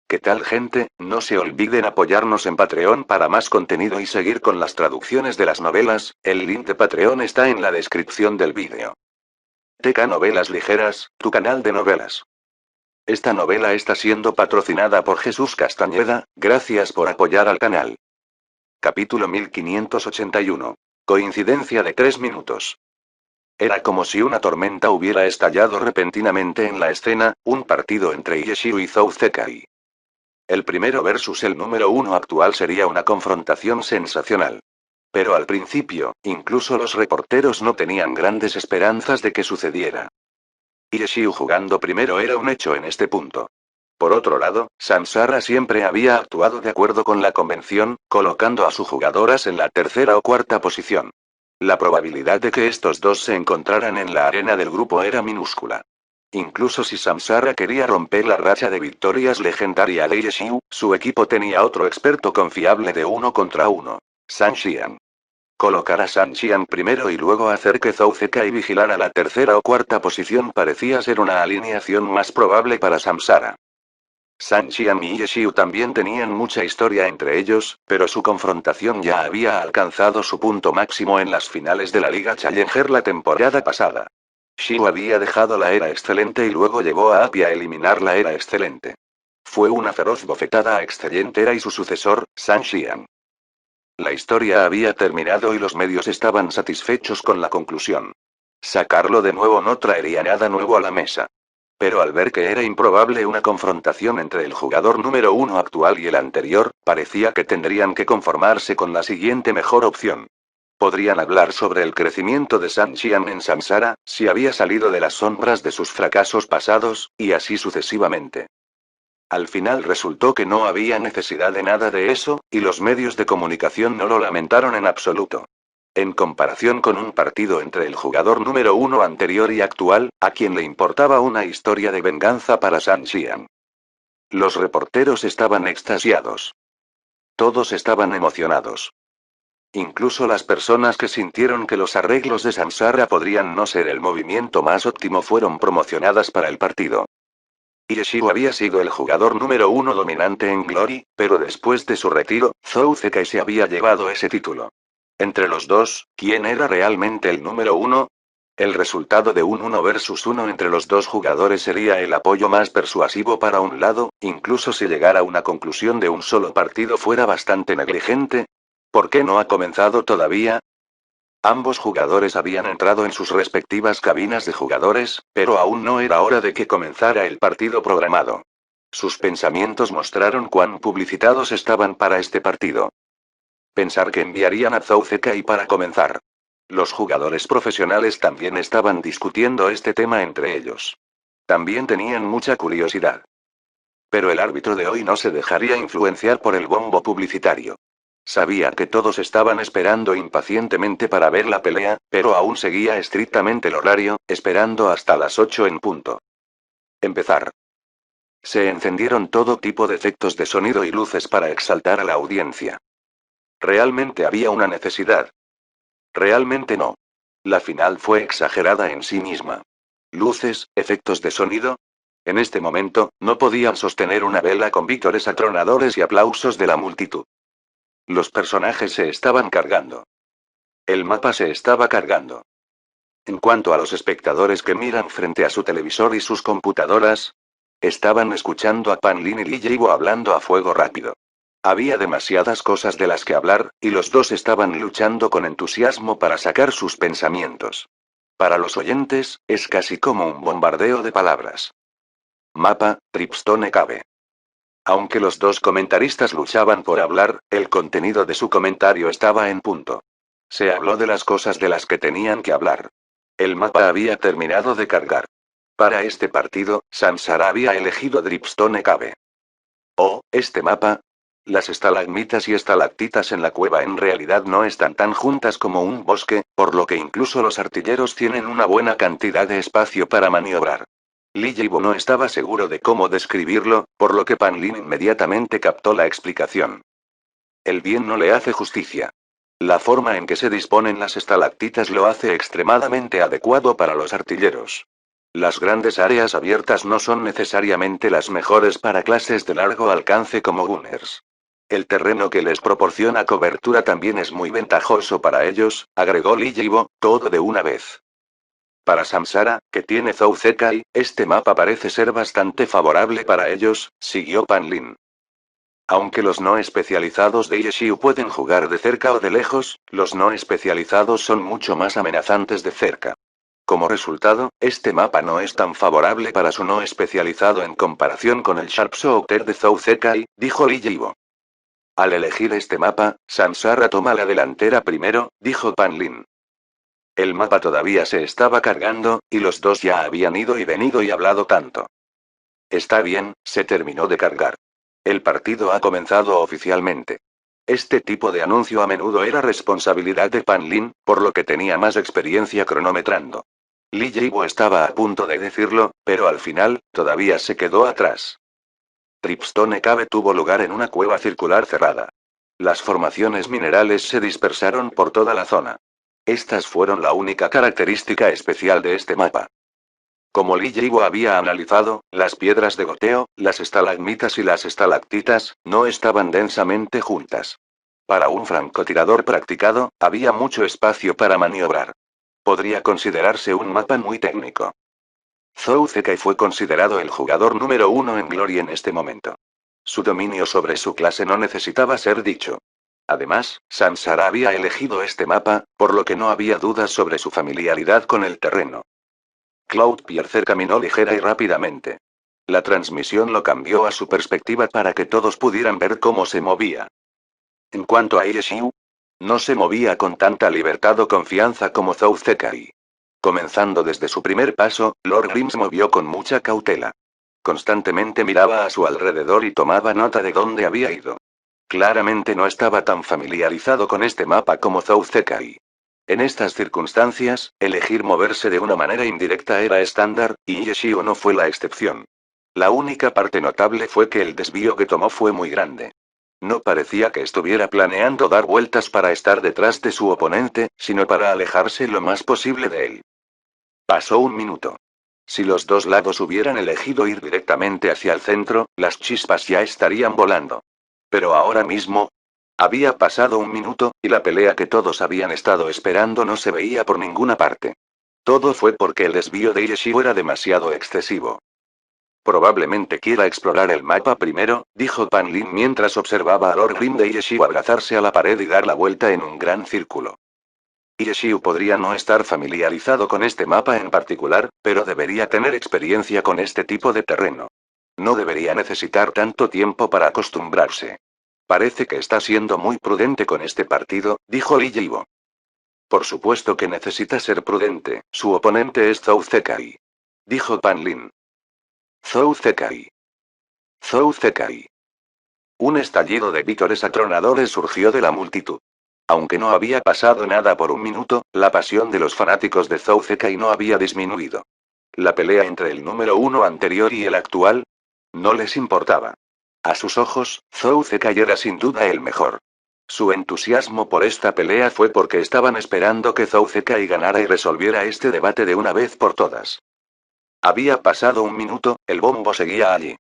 ¿Qué tal, gente? No se olviden apoyarnos en Patreon para más contenido y seguir con las traducciones de las novelas. El link de Patreon está en la descripción del vídeo. TK Novelas Ligeras, tu canal de novelas. Esta novela está siendo patrocinada por Jesús Castañeda. Gracias por apoyar al canal. Capítulo 1581. Coincidencia de 3 minutos. Era como si una tormenta hubiera estallado repentinamente en la escena, un partido entre Yeshiu y Zhou Zekai. El primero versus el número uno actual sería una confrontación sensacional. Pero al principio, incluso los reporteros no tenían grandes esperanzas de que sucediera. Yeshiu jugando primero era un hecho en este punto. Por otro lado, Samsara siempre había actuado de acuerdo con la convención, colocando a sus jugadoras en la tercera o cuarta posición. La probabilidad de que estos dos se encontraran en la arena del grupo era minúscula. Incluso si Samsara quería romper la racha de victorias legendaria de Yeshiu, su equipo tenía otro experto confiable de 1 contra 1. San Xian. Colocar a San Xian primero y luego hacer que Zhou Zekai vigilara la tercera o cuarta posición parecía ser una alineación más probable para Samsara. San Xian y Yeshiu también tenían mucha historia entre ellos, pero su confrontación ya había alcanzado su punto máximo en las finales de la Liga Challenger la temporada pasada. Xiu había dejado la era excelente y luego llevó a Api a eliminar la era excelente. Fue una feroz bofetada a Excelente Era y su sucesor, San Xian. La historia había terminado y los medios estaban satisfechos con la conclusión. Sacarlo de nuevo no traería nada nuevo a la mesa. Pero al ver que era improbable una confrontación entre el jugador número uno actual y el anterior, parecía que tendrían que conformarse con la siguiente mejor opción. Podrían hablar sobre el crecimiento de San Xian en Samsara, si había salido de las sombras de sus fracasos pasados, y así sucesivamente. Al final resultó que no había necesidad de nada de eso, y los medios de comunicación no lo lamentaron en absoluto. En comparación con un partido entre el jugador número uno anterior y actual, a quien le importaba una historia de venganza para San Xian. Los reporteros estaban extasiados. Todos estaban emocionados. Incluso las personas que sintieron que los arreglos de Samsara podrían no ser el movimiento más óptimo fueron promocionadas para el partido. Yeshiu había sido el jugador número uno dominante en Glory, pero después de su retiro, Zhou Zekai se había llevado ese título. Entre los dos, ¿quién era realmente el número uno? El resultado de un 1 versus 1 entre los dos jugadores sería el apoyo más persuasivo para un lado, incluso si llegar a una conclusión de un solo partido fuera bastante negligente. ¿Por qué no ha comenzado todavía? Ambos jugadores habían entrado en sus respectivas cabinas de jugadores, pero aún no era hora de que comenzara el partido programado. Sus pensamientos mostraron cuán publicitados estaban para este partido. Pensar que enviarían a Zhou Zekai para comenzar. Los jugadores profesionales también estaban discutiendo este tema entre ellos. También tenían mucha curiosidad. Pero el árbitro de hoy no se dejaría influenciar por el bombo publicitario. Sabía que todos estaban esperando impacientemente para ver la pelea, pero aún seguía estrictamente el horario, esperando hasta las 8 en punto. Empezar. Se encendieron todo tipo de efectos de sonido y luces para exaltar a la audiencia. ¿Realmente había una necesidad? Realmente no. La final fue exagerada en sí misma. Luces, efectos de sonido. En este momento, no podían sostener una vela con vítores atronadores y aplausos de la multitud. Los personajes se estaban cargando. El mapa se estaba cargando. En cuanto a los espectadores que miran frente a su televisor y sus computadoras, estaban escuchando a Pan Lin y Li Yibo hablando a fuego rápido. Había demasiadas cosas de las que hablar, y los dos estaban luchando con entusiasmo para sacar sus pensamientos. Para los oyentes, es casi como un bombardeo de palabras. Mapa, Tripstone Cave. Aunque los dos comentaristas luchaban por hablar, el contenido de su comentario estaba en punto. Se habló de las cosas de las que tenían que hablar. El mapa había terminado de cargar. Para este partido, Samsara había elegido Dripstone Cave. Oh, este mapa. Las estalagmitas y estalactitas en la cueva en realidad no están tan juntas como un bosque, por lo que incluso los artilleros tienen una buena cantidad de espacio para maniobrar. Li Yibo no estaba seguro de cómo describirlo, por lo que Pan Lin inmediatamente captó la explicación. El bien no le hace justicia. La forma en que se disponen las estalactitas lo hace extremadamente adecuado para los artilleros. Las grandes áreas abiertas no son necesariamente las mejores para clases de largo alcance como Gunners. El terreno que les proporciona cobertura también es muy ventajoso para ellos, agregó Lee Jibo, todo de una vez. Para Samsara, que tiene Zhou Zekai, este mapa parece ser bastante favorable para ellos, siguió Pan Lin. Aunque los no especializados de Yeshiu pueden jugar de cerca o de lejos, los no especializados son mucho más amenazantes de cerca. Como resultado, este mapa no es tan favorable para su no especializado en comparación con el Sharpshooter de Zhou Zekai, dijo Lee Jibo. Al elegir este mapa, Samsara toma la delantera primero, dijo Pan Lin. El mapa todavía se estaba cargando, y los dos ya habían ido y venido y hablado tanto. Está bien, se terminó de cargar. El partido ha comenzado oficialmente. Este tipo de anuncio a menudo era responsabilidad de Pan Lin, por lo que tenía más experiencia cronometrando. Lee Jibo estaba a punto de decirlo, pero al final, todavía se quedó atrás. Tripstone Cave tuvo lugar en una cueva circular cerrada. Las formaciones minerales se dispersaron por toda la zona. Estas fueron la única característica especial de este mapa. Como Lee Jibo había analizado, las piedras de goteo, las estalagmitas y las estalactitas, no estaban densamente juntas. Para un francotirador practicado, había mucho espacio para maniobrar. Podría considerarse un mapa muy técnico. Zhou Zekai fue considerado el jugador número 1 en Glory en este momento. Su dominio sobre su clase no necesitaba ser dicho. Además, Samsara había elegido este mapa, por lo que no había dudas sobre su familiaridad con el terreno. Cloudpiercer caminó ligera y rápidamente. La transmisión lo cambió a su perspectiva para que todos pudieran ver cómo se movía. En cuanto a Yeshiu, no se movía con tanta libertad o confianza como Zhou Zekai. Comenzando desde su primer paso, Lord Grimm se movió con mucha cautela. Constantemente miraba a su alrededor y tomaba nota de dónde había ido. Claramente no estaba tan familiarizado con este mapa como Zhou Zekai. En estas circunstancias, elegir moverse de una manera indirecta era estándar, y Yeshio no fue la excepción. La única parte notable fue que el desvío que tomó fue muy grande. No parecía que estuviera planeando dar vueltas para estar detrás de su oponente, sino para alejarse lo más posible de él. Pasó un minuto. Si los dos lados hubieran elegido ir directamente hacia el centro, las chispas ya estarían volando. Pero ahora mismo, había pasado un minuto, y la pelea que todos habían estado esperando no se veía por ninguna parte. Todo fue porque el desvío de Yeshiu era demasiado excesivo. Probablemente quiera explorar el mapa primero, dijo Pan Lin mientras observaba a Lord Grimm de Yeshiu abrazarse a la pared y dar la vuelta en un gran círculo. Yeshiu podría no estar familiarizado con este mapa en particular, pero debería tener experiencia con este tipo de terreno. No debería necesitar tanto tiempo para acostumbrarse. Parece que está siendo muy prudente con este partido, dijo Lee Jibo. Por supuesto que necesita ser prudente, su oponente es Zhou Zekai. Dijo Pan Lin. Zhou Zekai. Zhou Zekai. Un estallido de vítores atronadores surgió de la multitud. Aunque no había pasado nada por un minuto, la pasión de los fanáticos de Zhou Zekai no había disminuido. La pelea entre el número 1 anterior y el actual no les importaba. A sus ojos, Zhou Zekai era sin duda el mejor. Su entusiasmo por esta pelea fue porque estaban esperando que Zhou Zekai ganara y resolviera este debate de una vez por todas. Había pasado un minuto, el bombo seguía allí.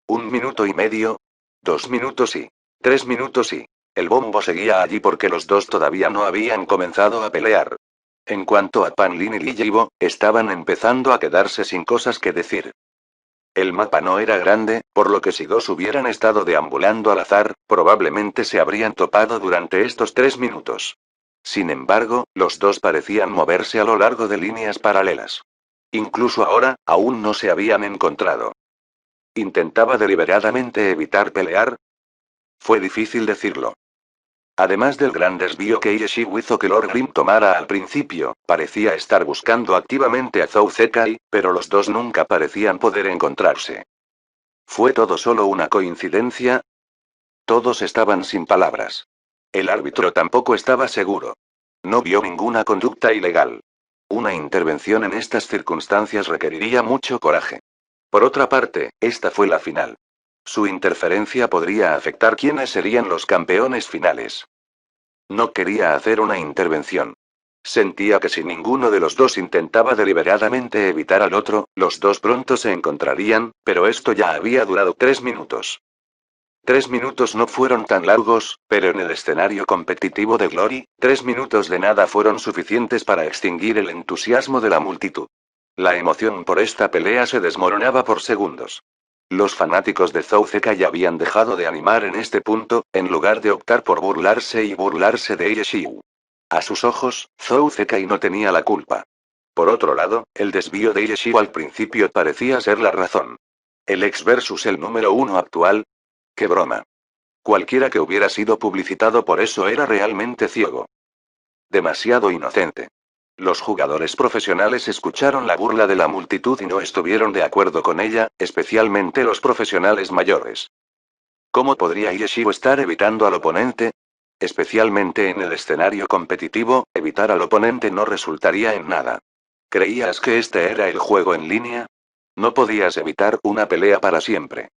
1 minuto y medio. 2 minutos y 3 minutos y el bombo seguía allí porque los dos todavía no habían comenzado a pelear. En cuanto a Pan Lin y Lee Jibo, estaban empezando a quedarse sin cosas que decir. El mapa no era grande, por lo que si dos hubieran estado deambulando al azar, probablemente se habrían topado durante estos 3 minutos. Sin embargo, los dos parecían moverse a lo largo de líneas paralelas. Incluso ahora, aún no se habían encontrado. ¿Intentaba deliberadamente evitar pelear? Fue difícil decirlo. Además del gran desvío que Yeshiu hizo que Lord Grimm tomara al principio, parecía estar buscando activamente a Zhou Zekai, pero los dos nunca parecían poder encontrarse. ¿Fue todo solo una coincidencia? Todos estaban sin palabras. El árbitro tampoco estaba seguro. No vio ninguna conducta ilegal. Una intervención en estas circunstancias requeriría mucho coraje. Por otra parte, esta fue la final. Su interferencia podría afectar quiénes serían los campeones finales. No quería hacer una intervención. Sentía que si ninguno de los dos intentaba deliberadamente evitar al otro, los dos pronto se encontrarían, pero esto ya había durado 3 minutos. 3 minutos no fueron tan largos, pero en el escenario competitivo de Glory, 3 minutos de nada fueron suficientes para extinguir el entusiasmo de la multitud. La emoción por esta pelea se desmoronaba por segundos. Los fanáticos de Zhou Zekai habían dejado de animar en este punto, en lugar de optar por burlarse y burlarse de Yeshiu. A sus ojos, Zhou Zekai no tenía la culpa. Por otro lado, el desvío de Yeshiu al principio parecía ser la razón. El ex versus el número uno actual. ¡Qué broma! Cualquiera que hubiera sido publicitado por eso era realmente ciego. Demasiado inocente. Los jugadores profesionales escucharon la burla de la multitud y no estuvieron de acuerdo con ella, especialmente los profesionales mayores. ¿Cómo podría Yeshiu estar evitando al oponente? Especialmente en el escenario competitivo, evitar al oponente no resultaría en nada. ¿Creías que este era el juego en línea? No podías evitar una pelea para siempre.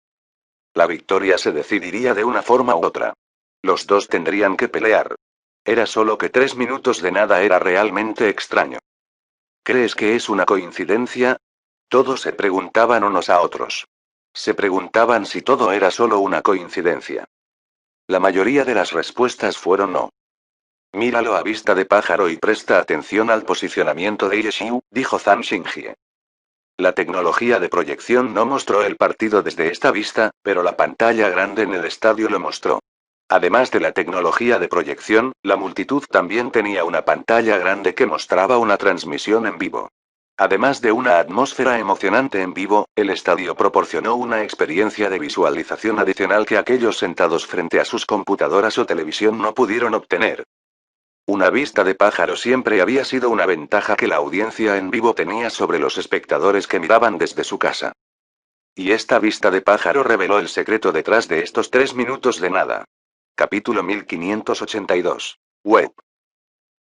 La victoria se decidiría de una forma u otra. Los dos tendrían que pelear. Era solo que 3 minutos de nada era realmente extraño. ¿Crees que es una coincidencia? Todos se preguntaban unos a otros. Se preguntaban si todo era solo una coincidencia. La mayoría de las respuestas fueron no. Míralo a vista de pájaro y presta atención al posicionamiento de Yeshiu, dijo Zhang Xingjie. La tecnología de proyección no mostró el partido desde esta vista, pero la pantalla grande en el estadio lo mostró. Además de la tecnología de proyección, la multitud también tenía una pantalla grande que mostraba una transmisión en vivo. Además de una atmósfera emocionante en vivo, el estadio proporcionó una experiencia de visualización adicional que aquellos sentados frente a sus computadoras o televisión no pudieron obtener. Una vista de pájaro siempre había sido una ventaja que la audiencia en vivo tenía sobre los espectadores que miraban desde su casa. Y esta vista de pájaro reveló el secreto detrás de estos 3 minutos de nada. Capítulo 1582. Web.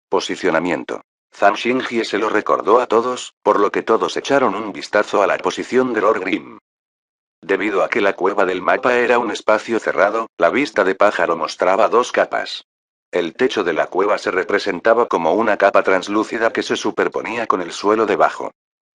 Posicionamiento. Zhang Xingjie se lo recordó a todos, por lo que todos echaron un vistazo a la posición de Lord Grimm. Debido a que la cueva del mapa era un espacio cerrado, la vista de pájaro mostraba dos capas. El techo de la cueva se representaba como una capa translúcida que se superponía con el suelo debajo.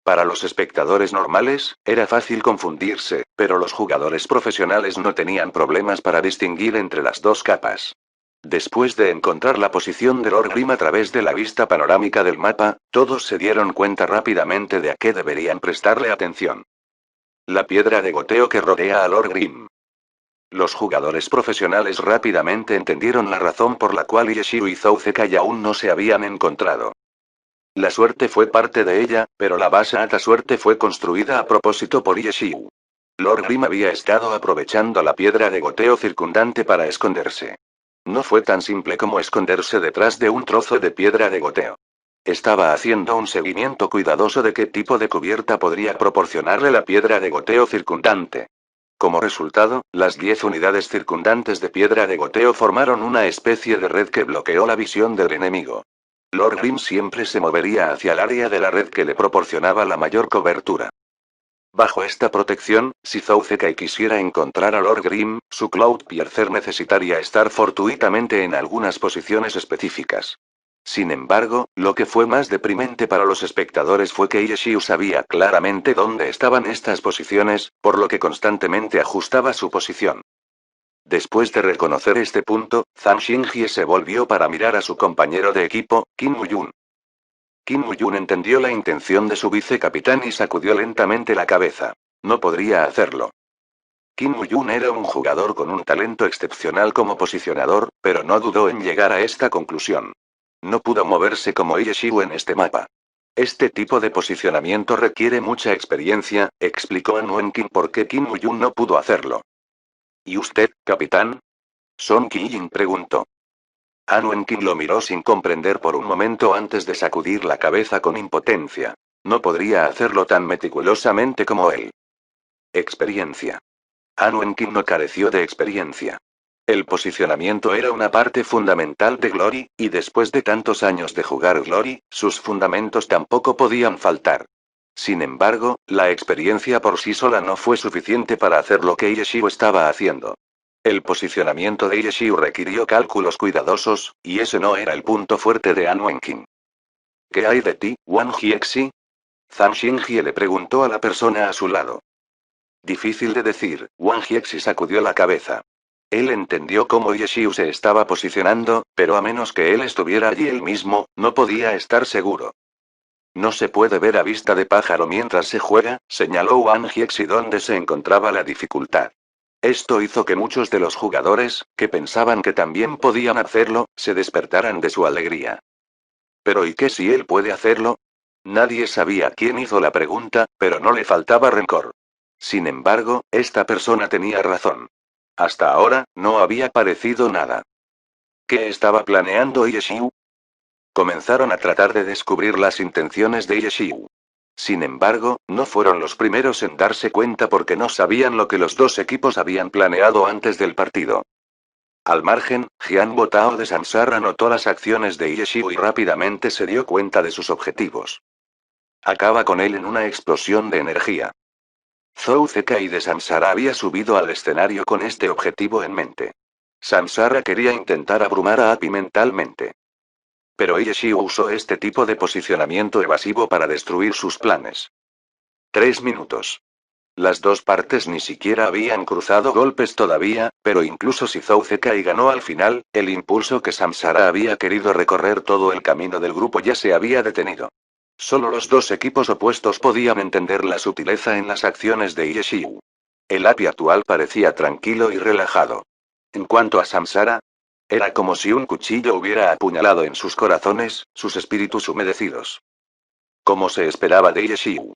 Para los espectadores normales, era fácil confundirse, pero los jugadores profesionales no tenían problemas para distinguir entre las dos capas. Después de encontrar la posición de Lord Grimm a través de la vista panorámica del mapa, todos se dieron cuenta rápidamente de a qué deberían prestarle atención. La piedra de goteo que rodea a Lord Grimm. Los jugadores profesionales rápidamente entendieron la razón por la cual Yeshiu y Zhou Zekai aún no se habían encontrado. La suerte fue parte de ella, pero la base alta suerte fue construida a propósito por Yeshiu. Lord Grimm había estado aprovechando la piedra de goteo circundante para esconderse. No fue tan simple como esconderse detrás de un trozo de piedra de goteo. Estaba haciendo un seguimiento cuidadoso de qué tipo de cubierta podría proporcionarle la piedra de goteo circundante. Como resultado, las 10 unidades circundantes de piedra de goteo formaron una especie de red que bloqueó la visión del enemigo. Lord Grimm siempre se movería hacia el área de la red que le proporcionaba la mayor cobertura. Bajo esta protección, si Zhou Zekai quisiera encontrar a Lord Grimm, su Cloud Piercer necesitaría estar fortuitamente en algunas posiciones específicas. Sin embargo, lo que fue más deprimente para los espectadores fue que Yeshiu sabía claramente dónde estaban estas posiciones, por lo que constantemente ajustaba su posición. Después de reconocer este punto, Zhang Xingjie se volvió para mirar a su compañero de equipo, Qin Muyun. Qin Muyun entendió la intención de su vicecapitán y sacudió lentamente la cabeza. No podría hacerlo. Qin Muyun era un jugador con un talento excepcional como posicionador, pero no dudó en llegar a esta conclusión. No pudo moverse como Yeshiu en este mapa. Este tipo de posicionamiento requiere mucha experiencia, explicó An Wenqin por qué Qin Muyun no pudo hacerlo. ¿Y usted, capitán? Song Qiyin preguntó. An Wenqin lo miró sin comprender por un momento antes de sacudir la cabeza con impotencia. No podría hacerlo tan meticulosamente como él. Experiencia. An Wenqin no careció de experiencia. El posicionamiento era una parte fundamental de Glory, y después de tantos años de jugar Glory, sus fundamentos tampoco podían faltar. Sin embargo, la experiencia por sí sola no fue suficiente para hacer lo que Yeshiu estaba haciendo. El posicionamiento de Yeshiu requirió cálculos cuidadosos, y ese no era el punto fuerte de An Wenqin. ¿Qué hay de ti, Wang Jiexi? Zhang Xingjie le preguntó a la persona a su lado. Difícil de decir, Wang Jiexi sacudió la cabeza. Él entendió cómo Yeshiu se estaba posicionando, pero a menos que él estuviera allí él mismo, no podía estar seguro. No se puede ver a vista de pájaro mientras se juega, señaló Wang Jiexi donde se encontraba la dificultad. Esto hizo que muchos de los jugadores, que pensaban que también podían hacerlo, se despertaran de su alegría. Pero ¿y qué si él puede hacerlo? Nadie sabía quién hizo la pregunta, pero no le faltaba rencor. Sin embargo, esta persona tenía razón. Hasta ahora, no había parecido nada. ¿Qué estaba planeando Yeshiu? Comenzaron a tratar de descubrir las intenciones de Yeshiu. Sin embargo, no fueron los primeros en darse cuenta porque no sabían lo que los dos equipos habían planeado antes del partido. Al margen, Jian Botao de Sansar anotó las acciones de Yeshiu y rápidamente se dio cuenta de sus objetivos. Acaba con él en una explosión de energía. Zhou Zekai de Sansara había subido al escenario con este objetivo en mente. Sansara quería intentar abrumar a Api mentalmente. Pero Yeshiu usó este tipo de posicionamiento evasivo para destruir sus planes. 3 minutos. Las dos partes ni siquiera habían cruzado golpes todavía, pero incluso si Zhou Zekai ganó al final, el impulso que Samsara había querido recorrer todo el camino del grupo ya se había detenido. Solo los dos equipos opuestos podían entender la sutileza en las acciones de Yeshiu. El Api actual parecía tranquilo y relajado. En cuanto a Samsara, era como si un cuchillo hubiera apuñalado en sus corazones, sus espíritus humedecidos. Como se esperaba de Yeshiu.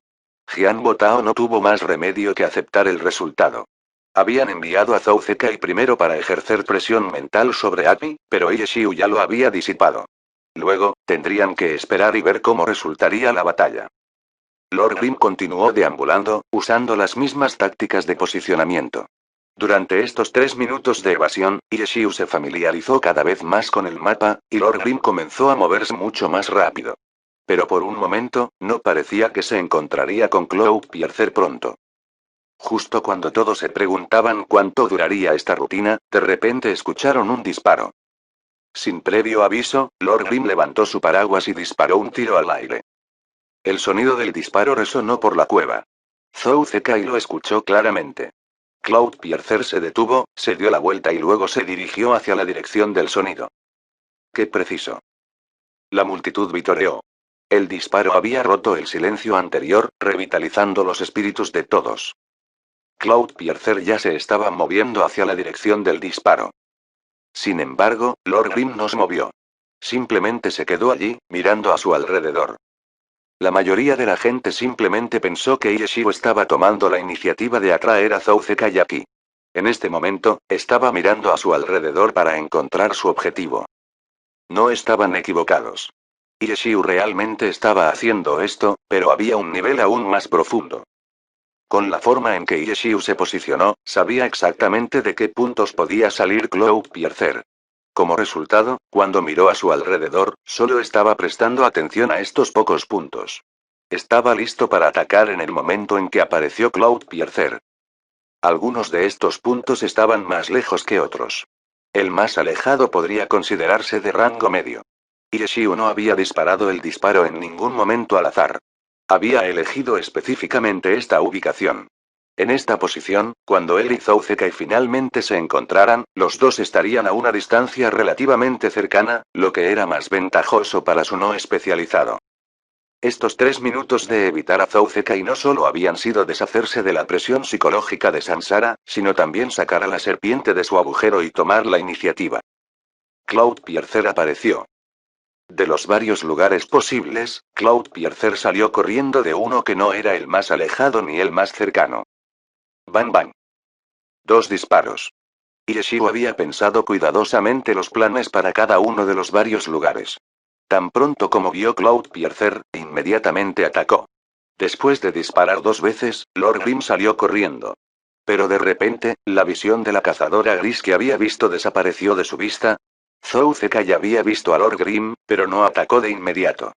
Jian Botao no tuvo más remedio que aceptar el resultado. Habían enviado a Zhou Zekai primero para ejercer presión mental sobre Api, pero Yeshiu ya lo había disipado. Luego, tendrían que esperar y ver cómo resultaría la batalla. Lord Grim continuó deambulando, usando las mismas tácticas de posicionamiento. Durante estos 3 minutos de evasión, Yeshiu se familiarizó cada vez más con el mapa, y Lord Grim comenzó a moverse mucho más rápido. Pero por un momento, no parecía que se encontraría con Cloudpiercer pronto. Justo cuando todos se preguntaban cuánto duraría esta rutina, de repente escucharon un disparo. Sin previo aviso, Lord Grim levantó su paraguas y disparó un tiro al aire. El sonido del disparo resonó por la cueva. Zhou Zekai lo escuchó claramente. Cloudpiercer se detuvo, se dio la vuelta y luego se dirigió hacia la dirección del sonido. ¡Qué preciso! La multitud vitoreó. El disparo había roto el silencio anterior, revitalizando los espíritus de todos. Cloudpiercer ya se estaba moviendo hacia la dirección del disparo. Sin embargo, Lord Grim no se movió. Simplemente se quedó allí, mirando a su alrededor. La mayoría de la gente simplemente pensó que Yeshiu estaba tomando la iniciativa de atraer a Zhou Zekai aquí. En este momento, estaba mirando a su alrededor para encontrar su objetivo. No estaban equivocados. Yeshiu realmente estaba haciendo esto, pero había un nivel aún más profundo. Con la forma en que Yeshiu se posicionó, sabía exactamente de qué puntos podía salir Cloudpiercer. Como resultado, cuando miró a su alrededor, solo estaba prestando atención a estos pocos puntos. Estaba listo para atacar en el momento en que apareció Cloudpiercer. Algunos de estos puntos estaban más lejos que otros. El más alejado podría considerarse de rango medio. Yeshiu no había disparado el disparo en ningún momento al azar. Había elegido específicamente esta ubicación. En esta posición, cuando él y Zhou Zekai finalmente se encontraran, los dos estarían a una distancia relativamente cercana, lo que era más ventajoso para su no especializado. Estos 3 minutos de evitar a Zhou Zekai no solo habían sido deshacerse de la presión psicológica de Sansara, sino también sacar a la serpiente de su agujero y tomar la iniciativa. Cloudpiercer apareció. De los varios lugares posibles, Cloudpiercer salió corriendo de uno que no era el más alejado ni el más cercano. Bang bang. 2 disparos. Yeshiu había pensado cuidadosamente los planes para cada uno de los varios lugares. Tan pronto como vio Cloudpiercer, inmediatamente atacó. Después de disparar 2 veces, Lord Grim salió corriendo. Pero de repente, la visión de la cazadora gris que había visto desapareció de su vista. Zhou Zekai había visto a Lord Grim, pero no atacó de inmediato.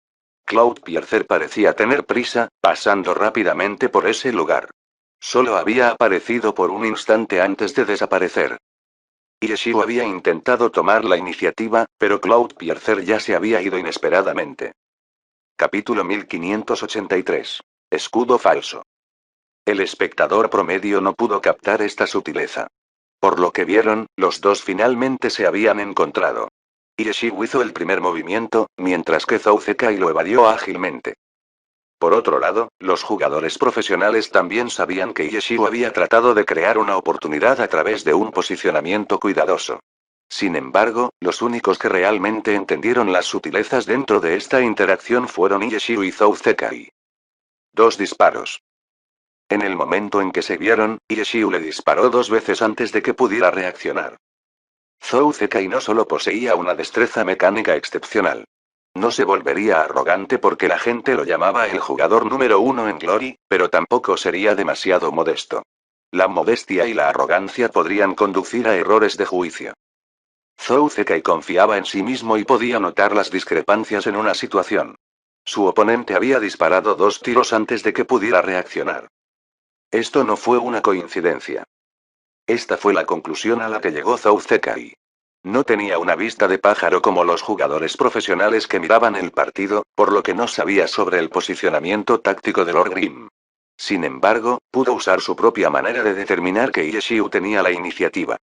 Cloudpiercer parecía tener prisa, pasando rápidamente por ese lugar. Solo había aparecido por un instante antes de desaparecer. Yeshiu había intentado tomar la iniciativa, pero Cloudpiercer ya se había ido inesperadamente. Capítulo 1583. Escudo falso. El espectador promedio no pudo captar esta sutileza. Por lo que vieron, los dos finalmente se habían encontrado. Yeshiu hizo el primer movimiento, mientras que Zhou Zekai lo evadió ágilmente. Por otro lado, los jugadores profesionales también sabían que Yeshiu había tratado de crear una oportunidad a través de un posicionamiento cuidadoso. Sin embargo, los únicos que realmente entendieron las sutilezas dentro de esta interacción fueron Yeshiu y Zhou Zekai. 2 disparos. En el momento en que se vieron, Yeshiu le disparó 2 veces antes de que pudiera reaccionar. Zhou Zekai no solo poseía una destreza mecánica excepcional. No se volvería arrogante porque la gente lo llamaba el jugador número 1 en Glory, pero tampoco sería demasiado modesto. La modestia y la arrogancia podrían conducir a errores de juicio. Zhou Zekai confiaba en sí mismo y podía notar las discrepancias en una situación. Su oponente había disparado 2 tiros antes de que pudiera reaccionar. Esto no fue una coincidencia. Esta fue la conclusión a la que llegó Zhou Zekai. No tenía una vista de pájaro como los jugadores profesionales que miraban el partido, por lo que no sabía sobre el posicionamiento táctico de Lord Grimm. Sin embargo, pudo usar su propia manera de determinar que Yeshiu tenía la iniciativa.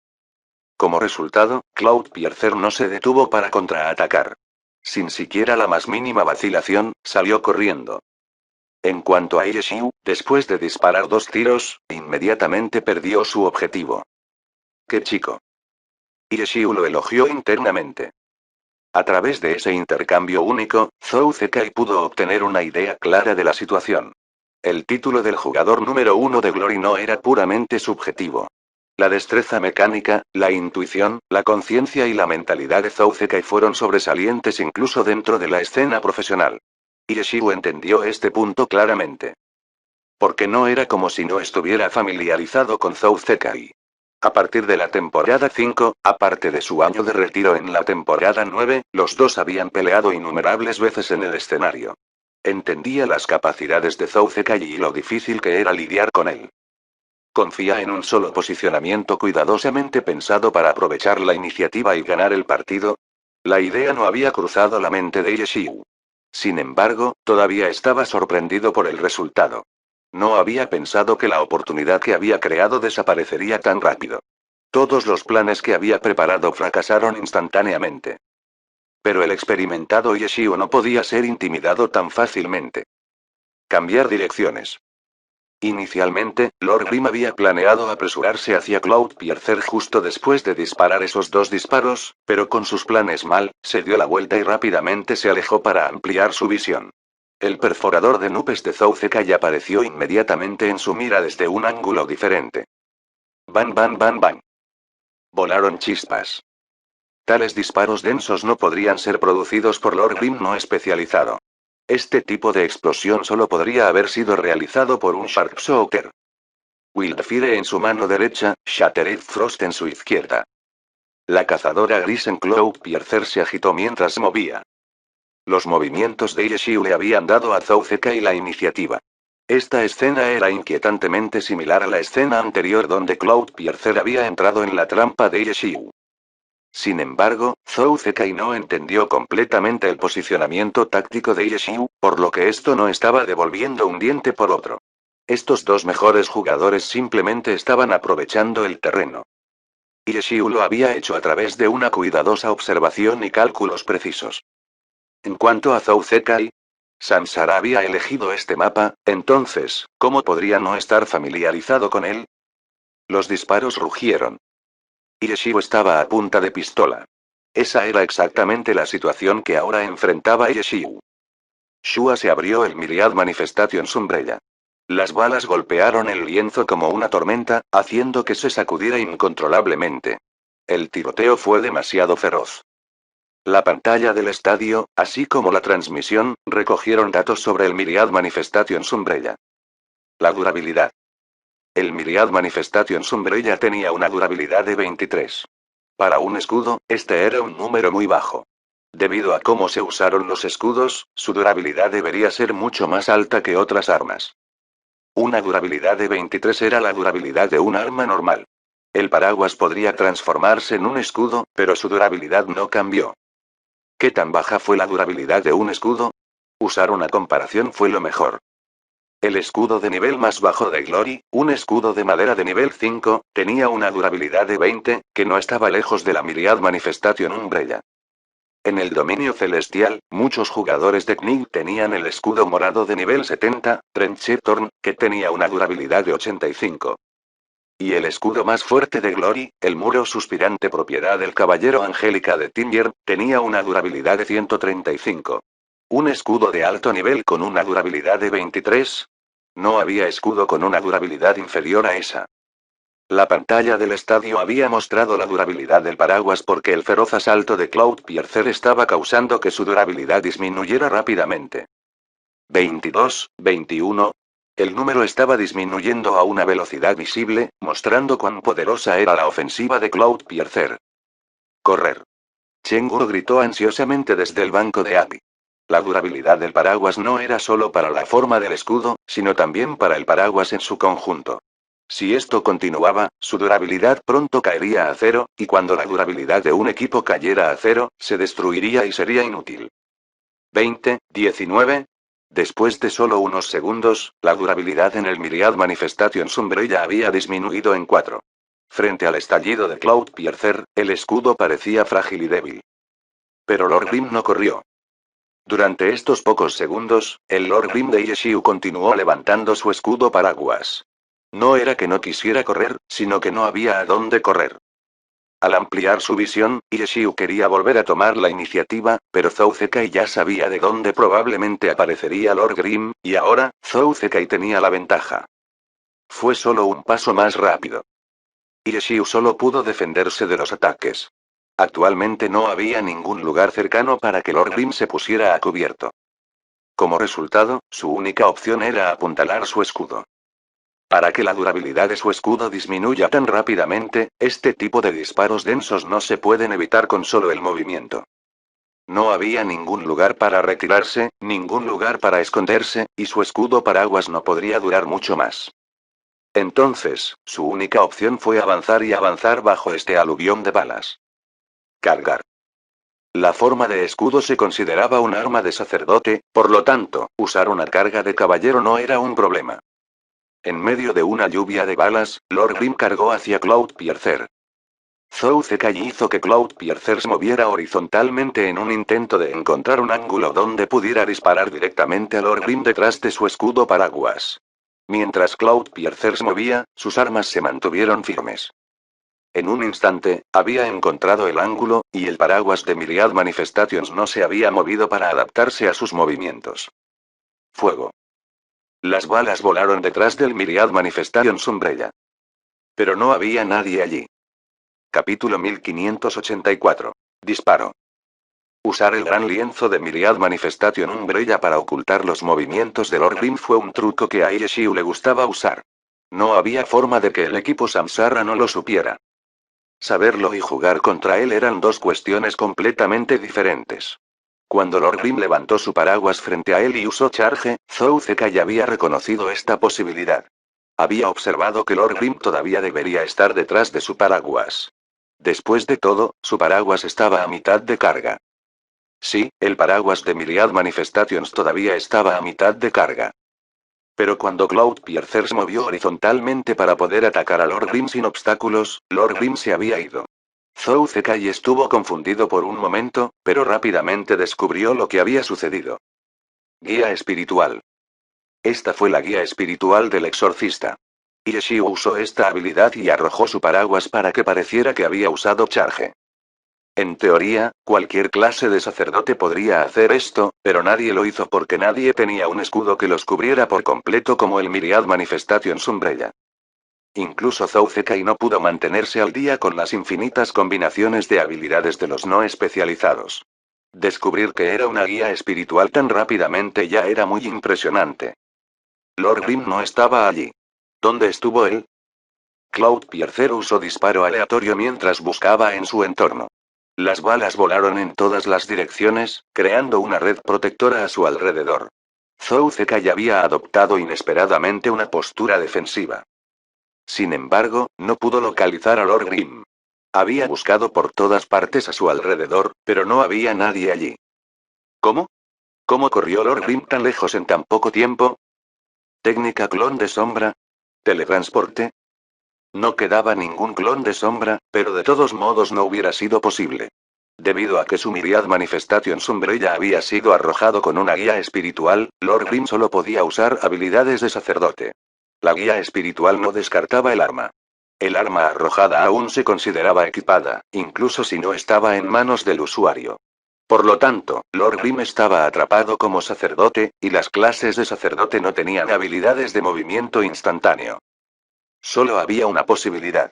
Como resultado, Cloudpiercer no se detuvo para contraatacar. Sin siquiera la más mínima vacilación, salió corriendo. En cuanto a Yeshiu, después de disparar 2 tiros, inmediatamente perdió su objetivo. ¡Qué chico! Yeshiu lo elogió internamente. A través de ese intercambio único, Zhou Zekai pudo obtener una idea clara de la situación. El título del jugador número 1 de Glory no era puramente subjetivo. La destreza mecánica, la intuición, la conciencia y la mentalidad de Zhou Zekai fueron sobresalientes incluso dentro de la escena profesional. Yeshiu entendió este punto claramente. Porque no era como si no estuviera familiarizado con Zhou Zekai. A partir de la temporada 5, aparte de su año de retiro en la temporada 9, los dos habían peleado innumerables veces en el escenario. Entendía las capacidades de Zhou Zekai y lo difícil que era lidiar con él. Confía en un solo posicionamiento cuidadosamente pensado para aprovechar la iniciativa y ganar el partido. La idea no había cruzado la mente de Yeshiu. Sin embargo, todavía estaba sorprendido por el resultado. No había pensado que la oportunidad que había creado desaparecería tan rápido. Todos los planes que había preparado fracasaron instantáneamente. Pero el experimentado Yeshiu no podía ser intimidado tan fácilmente. Cambiar direcciones. Inicialmente, Lord Grimm había planeado apresurarse hacia Cloudpiercer justo después de disparar esos 2 disparos, pero con sus planes mal, se dio la vuelta y rápidamente se alejó para ampliar su visión. El perforador de nubes de Zhou Zekai apareció inmediatamente en su mira desde un ángulo diferente. Ban ban ban ban. Volaron chispas. Tales disparos densos no podrían ser producidos por Lord Grimm no especializado. Este tipo de explosión solo podría haber sido realizado por un Sharpshooter. Wildfire en su mano derecha, Shattered Frost en su izquierda. La cazadora gris en Cloudpiercer se agitó mientras se movía. Los movimientos de Yeshiu le habían dado a Zhou Zekai la iniciativa. Esta escena era inquietantemente similar a la escena anterior donde Cloudpiercer había entrado en la trampa de Yeshiu. Sin embargo, Zhou Zekai no entendió completamente el posicionamiento táctico de Yeshiu, por lo que esto no estaba devolviendo un diente por otro. Estos dos mejores jugadores simplemente estaban aprovechando el terreno. Yeshiu lo había hecho a través de una cuidadosa observación y cálculos precisos. En cuanto a Zhou Zekai, Sansara había elegido este mapa, entonces, ¿cómo podría no estar familiarizado con él? Los disparos rugieron. Yeshiu estaba a punta de pistola. Esa era exactamente la situación que ahora enfrentaba Yeshiu. Shua se abrió el Myriad Manifestation Umbrella. Las balas golpearon el lienzo como una tormenta, haciendo que se sacudiera incontrolablemente. El tiroteo fue demasiado feroz. La pantalla del estadio, así como la transmisión, recogieron datos sobre el Myriad Manifestation Umbrella. La durabilidad. El Myriad Manifestation Umbrella tenía una durabilidad de 23. Para un escudo, este era un número muy bajo. Debido a cómo se usaron los escudos, su durabilidad debería ser mucho más alta que otras armas. Una durabilidad de 23 era la durabilidad de un arma normal. El paraguas podría transformarse en un escudo, pero su durabilidad no cambió. ¿Qué tan baja fue la durabilidad de un escudo? Usar una comparación fue lo mejor. El escudo de nivel más bajo de Glory, un escudo de madera de nivel 5, tenía una durabilidad de 20, que no estaba lejos de la Myriad Manifestation Umbrella. En el dominio celestial, muchos jugadores de Knig tenían el escudo morado de nivel 70, Trenchetorn, que tenía una durabilidad de 85. Y el escudo más fuerte de Glory, el muro suspirante propiedad del caballero Angélica de Timbier, tenía una durabilidad de 135. Un escudo de alto nivel con una durabilidad de 23. No había escudo con una durabilidad inferior a esa. La pantalla del estadio había mostrado la durabilidad del paraguas porque el feroz asalto de Cloudpiercer estaba causando que su durabilidad disminuyera rápidamente. 22, 21. El número estaba disminuyendo a una velocidad visible, mostrando cuán poderosa era la ofensiva de Cloudpiercer. Correr. Chenguru gritó ansiosamente desde el banco de Abby. La durabilidad del paraguas no era solo para la forma del escudo, sino también para el paraguas en su conjunto. Si esto continuaba, su durabilidad pronto caería a cero, y cuando la durabilidad de un equipo cayera a cero, se destruiría y sería inútil. 20, 19. Después de solo unos segundos, la durabilidad en el Myriad Manifestation Umbrella había disminuido en 4. Frente al estallido de Cloudpiercer, el escudo parecía frágil y débil. Pero Lord Grim no corrió. Durante estos pocos segundos, el Lord Grim de Yeshiu continuó levantando su escudo paraguas. No era que no quisiera correr, sino que no había a dónde correr. Al ampliar su visión, Yeshiu quería volver a tomar la iniciativa, pero Zhou Zekai ya sabía de dónde probablemente aparecería Lord Grim, y ahora, Zhou Zekai tenía la ventaja. Fue solo un paso más rápido. Yeshiu solo pudo defenderse de los ataques. Actualmente no había ningún lugar cercano para que Lord Grim se pusiera a cubierto. Como resultado, su única opción era apuntalar su escudo. Para que la durabilidad de su escudo disminuya tan rápidamente, este tipo de disparos densos no se pueden evitar con solo el movimiento. No había ningún lugar para retirarse, ningún lugar para esconderse, y su escudo paraguas no podría durar mucho más. Entonces, su única opción fue avanzar y avanzar bajo este aluvión de balas. Cargar. La forma de escudo se consideraba un arma de sacerdote, por lo tanto, usar una carga de caballero no era un problema. En medio de una lluvia de balas, Lord Grim cargó hacia Cloudpiercer. Zhou Zekai hizo que Cloudpiercer se moviera horizontalmente en un intento de encontrar un ángulo donde pudiera disparar directamente a Lord Grim detrás de su escudo paraguas. Mientras Cloudpiercer se movía, sus armas se mantuvieron firmes. En un instante, había encontrado el ángulo, y el paraguas de Myriad Manifestations no se había movido para adaptarse a sus movimientos. Fuego. Las balas volaron detrás del Myriad Manifestations Umbrella. Pero no había nadie allí. Capítulo 1584. Disparo. Usar el gran lienzo de Myriad Manifestation Umbrella para ocultar los movimientos de Lord Grim fue un truco que a Yeshiu le gustaba usar. No había forma de que el equipo Samsara no lo supiera. Saberlo y jugar contra él eran dos cuestiones completamente diferentes. Cuando Lord Grim levantó su paraguas frente a él y usó charge, Zhou Zekai había reconocido esta posibilidad. Había observado que Lord Grim todavía debería estar detrás de su paraguas. Después de todo, su paraguas estaba a mitad de carga. Sí, el paraguas de Myriad Manifestations todavía estaba a mitad de carga. Pero cuando Cloudpiercer se movió horizontalmente para poder atacar a Lord Grim sin obstáculos, Lord Grim se había ido. Zhou Zekai estuvo confundido por un momento, pero rápidamente descubrió lo que había sucedido. Guía espiritual. Esta fue la guía espiritual del exorcista. Yeshiu usó esta habilidad y arrojó su paraguas para que pareciera que había usado charge. En teoría, cualquier clase de sacerdote podría hacer esto, pero nadie lo hizo porque nadie tenía un escudo que los cubriera por completo como el Myriad Manifestations Umbrella. Incluso Zhou Zekai no pudo mantenerse al día con las infinitas combinaciones de habilidades de los no especializados. Descubrir que era una guía espiritual tan rápidamente ya era muy impresionante. Lord Grim no estaba allí. ¿Dónde estuvo él? Cloudpiercer usó disparo aleatorio mientras buscaba en su entorno. Las balas volaron en todas las direcciones, creando una red protectora a su alrededor. Zhou Zekai había adoptado inesperadamente una postura defensiva. Sin embargo, no pudo localizar a Lord Grim. Había buscado por todas partes a su alrededor, pero no había nadie allí. ¿Cómo? ¿Cómo corrió Lord Grim tan lejos en tan poco tiempo? ¿Técnica clon de sombra? ¿Teletransporte? No quedaba ningún clon de sombra, pero de todos modos no hubiera sido posible. Debido a que su Myriad Manifestation Sombrella había sido arrojado con una guía espiritual, Lord Grim solo podía usar habilidades de sacerdote. La guía espiritual no descartaba el arma. El arma arrojada aún se consideraba equipada, incluso si no estaba en manos del usuario. Por lo tanto, Lord Grim estaba atrapado como sacerdote, y las clases de sacerdote no tenían habilidades de movimiento instantáneo. Solo había una posibilidad.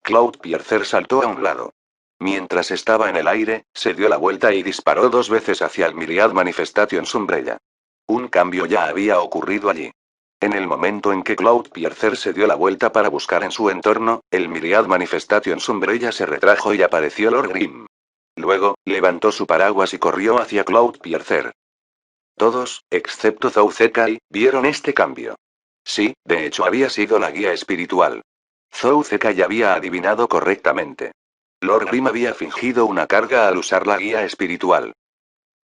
Cloudpiercer saltó a un lado. Mientras estaba en el aire, se dio la vuelta y disparó 2 veces hacia el Myriad Manifestation Sombrella. Un cambio ya había ocurrido allí. En el momento en que Cloudpiercer se dio la vuelta para buscar en su entorno, el Myriad Manifestation Sombrella se retrajo y apareció Lord Grim. Luego, levantó su paraguas y corrió hacia Cloudpiercer. Todos, excepto Zhou Zekai, vieron este cambio. Sí, de hecho había sido la guía espiritual. Zhou Zekai había adivinado correctamente. Lord Grim había fingido una carga al usar la guía espiritual.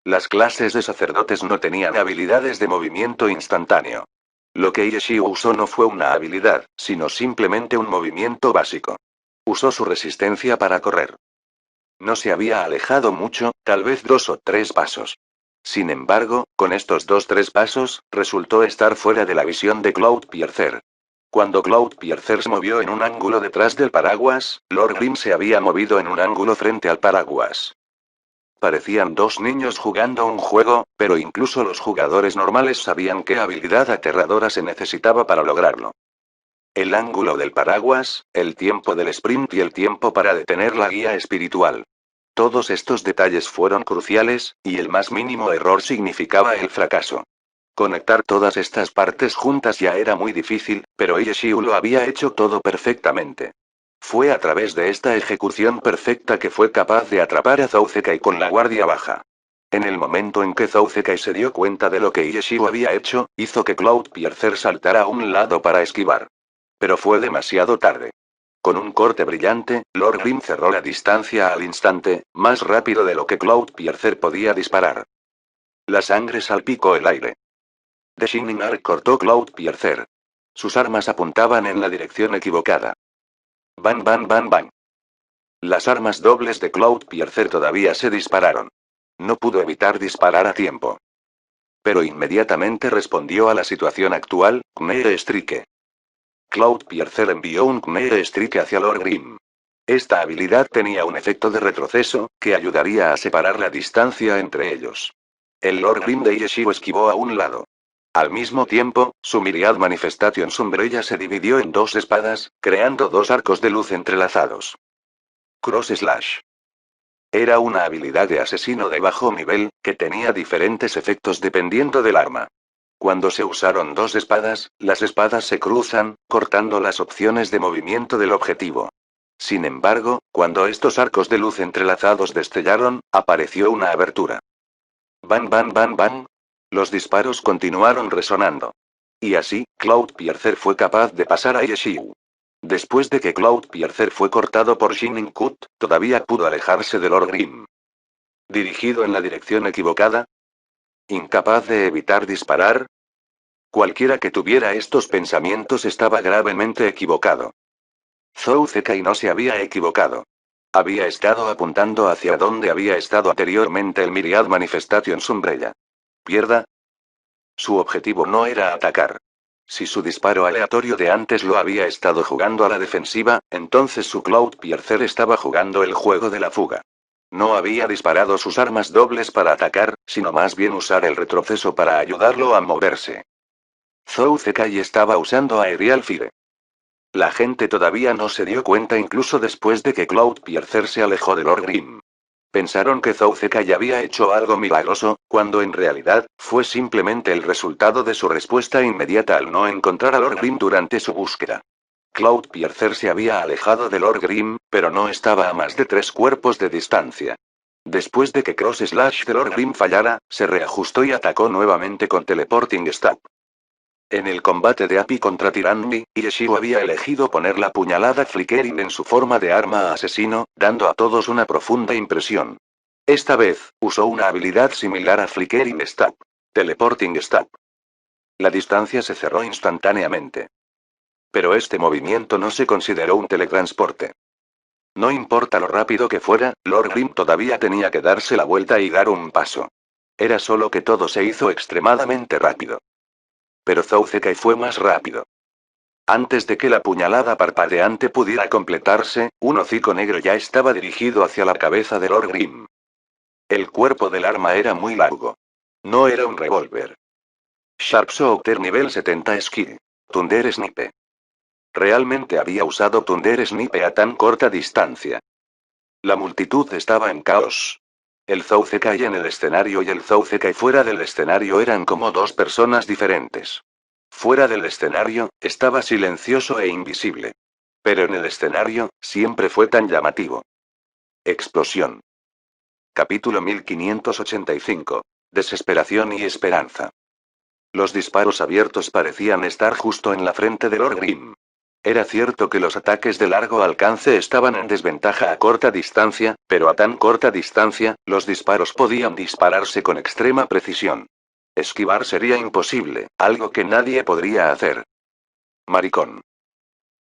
Las clases de sacerdotes no tenían habilidades de movimiento instantáneo. Lo que Yeshio usó no fue una habilidad, sino simplemente un movimiento básico. Usó su resistencia para correr. No se había alejado mucho, tal vez 2 o 3 pasos. Sin embargo, con estos 2-3 pasos, resultó estar fuera de la visión de Cloudpiercer. Cuando Cloudpiercer se movió en un ángulo detrás del paraguas, Lord Grim se había movido en un ángulo frente al paraguas. Parecían 2 niños jugando un juego, pero incluso los jugadores normales sabían qué habilidad aterradora se necesitaba para lograrlo. El ángulo del paraguas, el tiempo del sprint y el tiempo para detener la guía espiritual. Todos estos detalles fueron cruciales, y el más mínimo error significaba el fracaso. Conectar todas estas partes juntas ya era muy difícil, pero Yeshio lo había hecho todo perfectamente. Fue a través de esta ejecución perfecta que fue capaz de atrapar a Zhou Zekai con la guardia baja. En el momento en que Zhou Zekai se dio cuenta de lo que Yeshio había hecho, hizo que Cloudpiercer saltara a un lado para esquivar. Pero fue demasiado tarde. Con un corte brillante, Lord Grim cerró la distancia al instante, más rápido de lo que Cloudpiercer podía disparar. La sangre salpicó el aire. The Shining Arc cortó Cloudpiercer. Sus armas apuntaban en la dirección equivocada. Bang bang bang bang. Las armas dobles de Cloudpiercer todavía se dispararon. No pudo evitar disparar a tiempo. Pero inmediatamente respondió a la situación actual, Knee Strike. Cloudpiercer envió un Knee Strike hacia Lord Grim. Esta habilidad tenía un efecto de retroceso, que ayudaría a separar la distancia entre ellos. El Lord Grim de Yeshio esquivó a un lado. Al mismo tiempo, su Myriad Manifestation Sombrella se dividió en 2 espadas, creando 2 arcos de luz entrelazados. Cross Slash. Era una habilidad de asesino de bajo nivel, que tenía diferentes efectos dependiendo del arma. Cuando se usaron 2 espadas, las espadas se cruzan, cortando las opciones de movimiento del objetivo. Sin embargo, cuando estos arcos de luz entrelazados destellaron, apareció una abertura. Bang bang bang bang. Los disparos continuaron resonando. Y así, Cloudpiercer fue capaz de pasar a Yeshio. Después de que Cloudpiercer fue cortado por Shining Cut, todavía pudo alejarse de Lord Grim. ¿Dirigido en la dirección equivocada? ¿Incapaz de evitar disparar? Cualquiera que tuviera estos pensamientos estaba gravemente equivocado. Zhou Zekai no se había equivocado. Había estado apuntando hacia donde había estado anteriormente el Myriad Manifestation Sombrella. ¿Pierda? Su objetivo no era atacar. Si su disparo aleatorio de antes lo había estado jugando a la defensiva, entonces su Cloudpiercer estaba jugando el juego de la fuga. No había disparado sus armas dobles para atacar, sino más bien usar el retroceso para ayudarlo a moverse. Zhou Zekai estaba usando Aerial Fire. La gente todavía no se dio cuenta incluso después de que Cloudpiercer se alejó de Lord Grim. Pensaron que Zhou Zekai había hecho algo milagroso, cuando en realidad, fue simplemente el resultado de su respuesta inmediata al no encontrar a Lord Grim durante su búsqueda. Cloudpiercer se había alejado de Lord Grim, pero no estaba a más de 3 cuerpos de distancia. Después de que Cross Slash de Lord Grim fallara, se reajustó y atacó nuevamente con Teleporting Stab. En el combate de Api contra Tyranny, Yeshio había elegido poner la puñalada Flickering en su forma de arma asesino, dando a todos una profunda impresión. Esta vez, usó una habilidad similar a Flickering Stab. Teleporting Stab. La distancia se cerró instantáneamente. Pero este movimiento no se consideró un teletransporte. No importa lo rápido que fuera, Lord Grim todavía tenía que darse la vuelta y dar un paso. Era solo que todo se hizo extremadamente rápido. Pero Zhou Zekai fue más rápido. Antes de que la puñalada parpadeante pudiera completarse, un hocico negro ya estaba dirigido hacia la cabeza de Lord Grim. El cuerpo del arma era muy largo. No era un revólver. Sharpshooter nivel 70 Skill. Thunder Snipe. Realmente había usado Thunder Snipe a tan corta distancia. La multitud estaba en caos. El Zhou Zekai en el escenario y el Zhou Zekai fuera del escenario eran como dos personas diferentes. Fuera del escenario, estaba silencioso e invisible. Pero en el escenario, siempre fue tan llamativo. Explosión. Capítulo 1585. Desesperación y esperanza. Los disparos abiertos parecían estar justo en la frente de Lord Grim. Era cierto que los ataques de largo alcance estaban en desventaja a corta distancia, pero a tan corta distancia, los disparos podían dispararse con extrema precisión. Esquivar sería imposible, algo que nadie podría hacer. Maricón.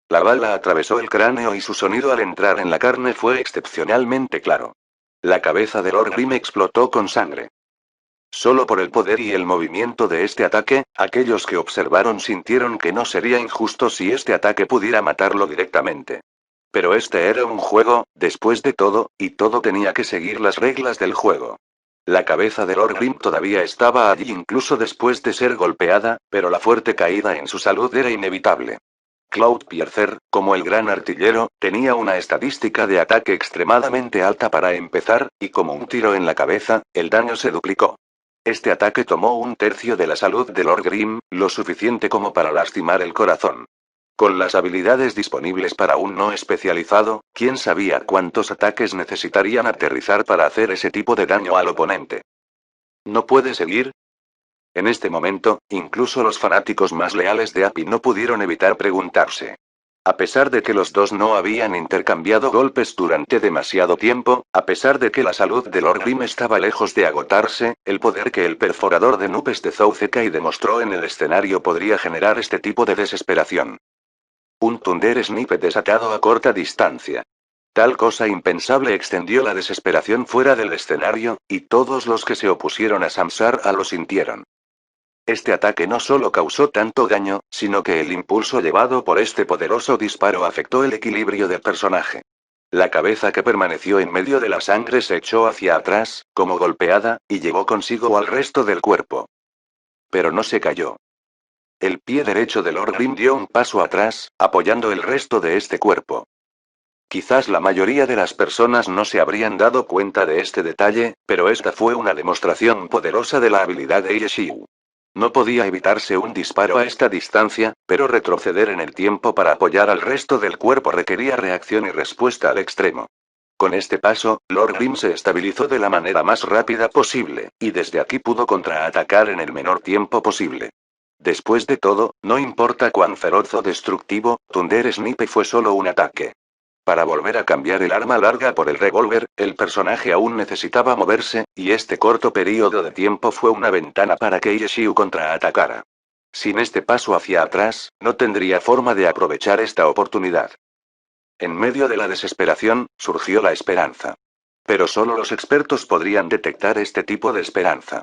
La bala atravesó el cráneo y su sonido al entrar en la carne fue excepcionalmente claro. La cabeza de Lord Grim explotó con sangre. Solo por el poder y el movimiento de este ataque, aquellos que observaron sintieron que no sería injusto si este ataque pudiera matarlo directamente. Pero este era un juego, después de todo, y todo tenía que seguir las reglas del juego. La cabeza de Lord Grim todavía estaba allí incluso después de ser golpeada, pero la fuerte caída en su salud era inevitable. Cloudpiercer, como el gran artillero, tenía una estadística de ataque extremadamente alta para empezar, y como un tiro en la cabeza, el daño se duplicó. Este ataque tomó un tercio de la salud de Lord Grim, lo suficiente como para lastimar el corazón. Con las habilidades disponibles para un no especializado, ¿quién sabía cuántos ataques necesitarían aterrizar para hacer ese tipo de daño al oponente? ¿No puede seguir? En este momento, incluso los fanáticos más leales de Appy no pudieron evitar preguntarse. A pesar de que los dos no habían intercambiado golpes durante demasiado tiempo, a pesar de que la salud de Lord Grim estaba lejos de agotarse, el poder que el perforador de nubes de Zhou Zekai demostró en el escenario podría generar este tipo de desesperación. Un Thunder Snipe desatado a corta distancia. Tal cosa impensable extendió la desesperación fuera del escenario, y todos los que se opusieron a Samsara lo sintieron. Este ataque no solo causó tanto daño, sino que el impulso llevado por este poderoso disparo afectó el equilibrio del personaje. La cabeza que permaneció en medio de la sangre se echó hacia atrás, como golpeada, y llevó consigo al resto del cuerpo. Pero no se cayó. El pie derecho de Lord Grim dio un paso atrás, apoyando el resto de este cuerpo. Quizás la mayoría de las personas no se habrían dado cuenta de este detalle, pero esta fue una demostración poderosa de la habilidad de Yeshiu. No podía evitarse un disparo a esta distancia, pero retroceder en el tiempo para apoyar al resto del cuerpo requería reacción y respuesta al extremo. Con este paso, Lord Grim se estabilizó de la manera más rápida posible, y desde aquí pudo contraatacar en el menor tiempo posible. Después de todo, no importa cuán feroz o destructivo, Thunder Snipe fue solo un ataque. Para volver a cambiar el arma larga por el revólver, el personaje aún necesitaba moverse, y este corto periodo de tiempo fue una ventana para que Yeshiu contraatacara. Sin este paso hacia atrás, no tendría forma de aprovechar esta oportunidad. En medio de la desesperación, surgió la esperanza. Pero solo los expertos podrían detectar este tipo de esperanza.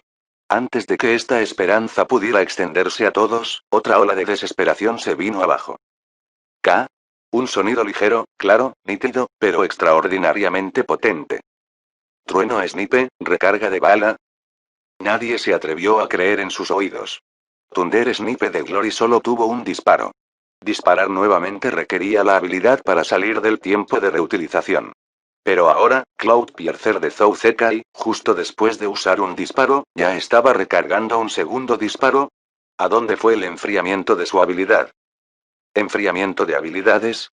Antes de que esta esperanza pudiera extenderse a todos, otra ola de desesperación se vino abajo. K. Un sonido ligero, claro, nítido, pero extraordinariamente potente. Trueno Snipe, recarga de bala. Nadie se atrevió a creer en sus oídos. Thunder Snipe de Glory solo tuvo un disparo. Disparar nuevamente requería la habilidad para salir del tiempo de reutilización. Pero ahora, Cloudpiercer de Zhou Zekai, justo después de usar un disparo, ya estaba recargando un segundo disparo. ¿A dónde fue el enfriamiento de su habilidad? ¿Enfriamiento de habilidades?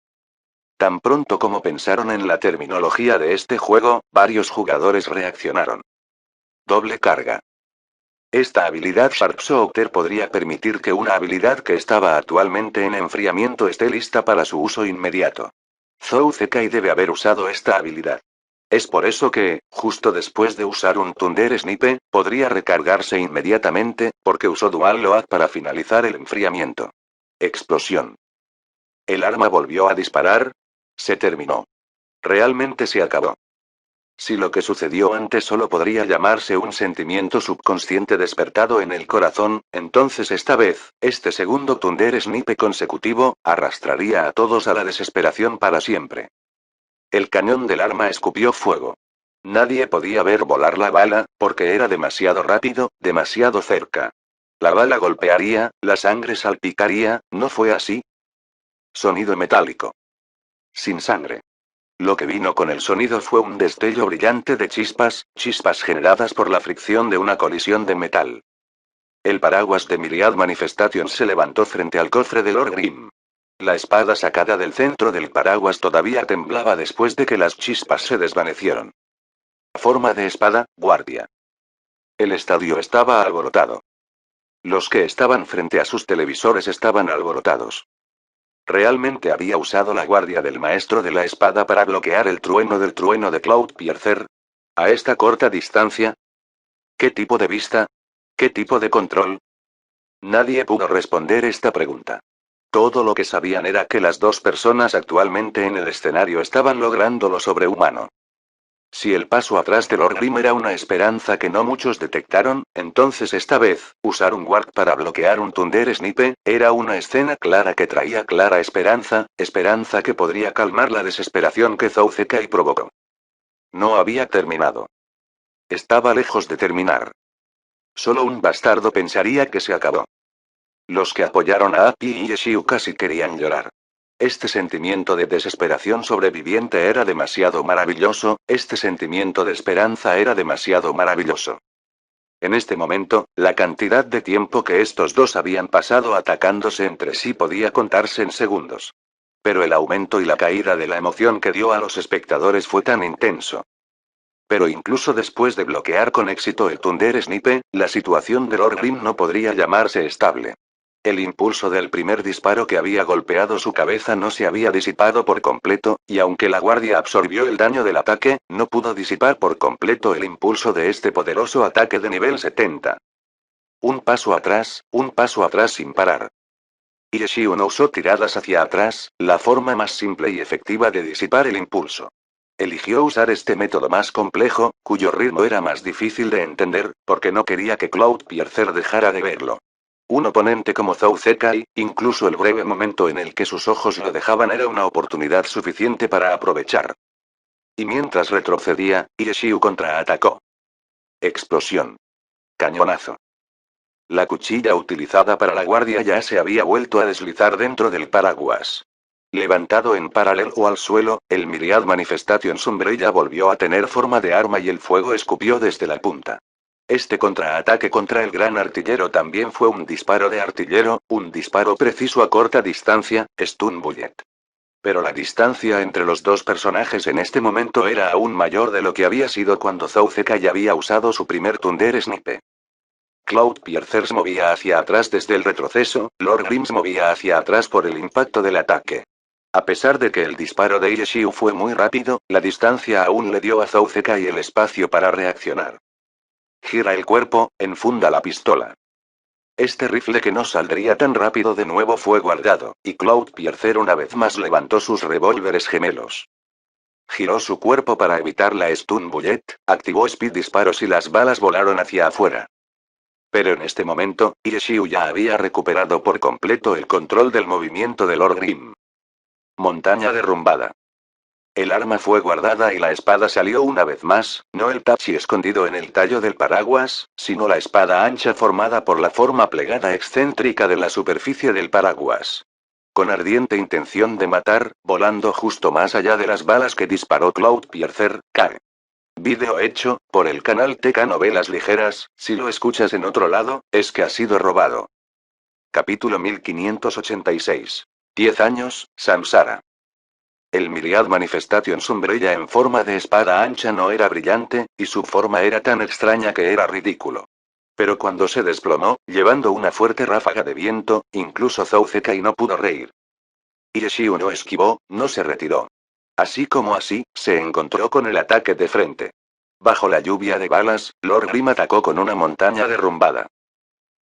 Tan pronto como pensaron en la terminología de este juego, varios jugadores reaccionaron. Doble carga. Esta habilidad Sharpshooter podría permitir que una habilidad que estaba actualmente en enfriamiento esté lista para su uso inmediato. Zhou Zekai debe haber usado esta habilidad. Es por eso que, justo después de usar un Thunder Snipe, podría recargarse inmediatamente, porque usó Dual Load para finalizar el enfriamiento. Explosión. ¿El arma volvió a disparar? Se terminó. Realmente se acabó. Si lo que sucedió antes solo podría llamarse un sentimiento subconsciente despertado en el corazón, entonces esta vez, este segundo Thunder Snipe consecutivo, arrastraría a todos a la desesperación para siempre. El cañón del arma escupió fuego. Nadie podía ver volar la bala, porque era demasiado rápido, demasiado cerca. La bala golpearía, la sangre salpicaría, ¿no fue así? Sonido metálico. Sin sangre. Lo que vino con el sonido fue un destello brillante de chispas, chispas generadas por la fricción de una colisión de metal. El paraguas de Myriad Manifestation se levantó frente al cofre de Lord Grimm. La espada sacada del centro del paraguas todavía temblaba después de que las chispas se desvanecieron. Forma de espada, guardia. El estadio estaba alborotado. Los que estaban frente a sus televisores estaban alborotados. ¿Realmente había usado la guardia del maestro de la espada para bloquear el trueno del trueno de Cloudpiercer? ¿A esta corta distancia? ¿Qué tipo de vista? ¿Qué tipo de control? Nadie pudo responder esta pregunta. Todo lo que sabían era que las dos personas actualmente en el escenario estaban logrando lo sobrehumano. Si el paso atrás de Lord Grimm era una esperanza que no muchos detectaron, entonces esta vez, usar un Warp para bloquear un Thunder Snipe, era una escena clara que traía clara esperanza, esperanza que podría calmar la desesperación que Zhou Zekai provocó. No había terminado. Estaba lejos de terminar. Solo un bastardo pensaría que se acabó. Los que apoyaron a Appy y Yeshiu casi querían llorar. Este sentimiento de desesperación sobreviviente era demasiado maravilloso, este sentimiento de esperanza era demasiado maravilloso. En este momento, la cantidad de tiempo que estos dos habían pasado atacándose entre sí podía contarse en segundos. Pero el aumento y la caída de la emoción que dio a los espectadores fue tan intenso. Pero incluso después de bloquear con éxito el Thunder Snipe, la situación de Lord Grimm no podría llamarse estable. El impulso del primer disparo que había golpeado su cabeza no se había disipado por completo, y aunque la guardia absorbió el daño del ataque, no pudo disipar por completo el impulso de este poderoso ataque de nivel 70. Un paso atrás sin parar. Yeshiu no usó tiradas hacia atrás, la forma más simple y efectiva de disipar el impulso. Eligió usar este método más complejo, cuyo ritmo era más difícil de entender, porque no quería que Cloudpiercer dejara de verlo. Un oponente como Zhou Zekai, incluso el breve momento en el que sus ojos lo dejaban era una oportunidad suficiente para aprovechar. Y mientras retrocedía, Yeshiu contraatacó. Explosión. Cañonazo. La cuchilla utilizada para la guardia ya se había vuelto a deslizar dentro del paraguas. Levantado en paralelo al suelo, el Myriad Manifestation Sombrilla volvió a tener forma de arma y el fuego escupió desde la punta. Este contraataque contra el gran artillero también fue un disparo de artillero, un disparo preciso a corta distancia, Stun Bullet. Pero la distancia entre los dos personajes en este momento era aún mayor de lo que había sido cuando Zhou Zekai había usado su primer Thunder Snipe. Cloudpiercer se movía hacia atrás desde el retroceso, Lord Grimm se movía hacia atrás por el impacto del ataque. A pesar de que el disparo de Yeshiu fue muy rápido, la distancia aún le dio a Zhou Zekai el espacio para reaccionar. Gira el cuerpo, enfunda la pistola. Este rifle que no saldría tan rápido de nuevo fue guardado, y Cloudpiercer una vez más levantó sus revólveres gemelos. Giró su cuerpo para evitar la Stun Bullet, activó Speed disparos y las balas volaron hacia afuera. Pero en este momento, Yeshiu ya había recuperado por completo el control del movimiento de Lord Grimm. Montaña derrumbada. El arma fue guardada y la espada salió una vez más, no el tachi escondido en el tallo del paraguas, sino la espada ancha formada por la forma plegada excéntrica de la superficie del paraguas. Con ardiente intención de matar, volando justo más allá de las balas que disparó Cloudpiercer, cae. Vídeo hecho, por el canal TK Novelas Ligeras, si lo escuchas en otro lado, es que ha sido robado. Capítulo 1586. 10 años, Samsara. El Myriad Manifestation Sombrilla en forma de espada ancha no era brillante, y su forma era tan extraña que era ridículo. Pero cuando se desplomó, llevando una fuerte ráfaga de viento, incluso Zhou Zekai no pudo reír. Yeshiu no esquivó, no se retiró. Así como así, se encontró con el ataque de frente. Bajo la lluvia de balas, Lord Grim atacó con una montaña derrumbada.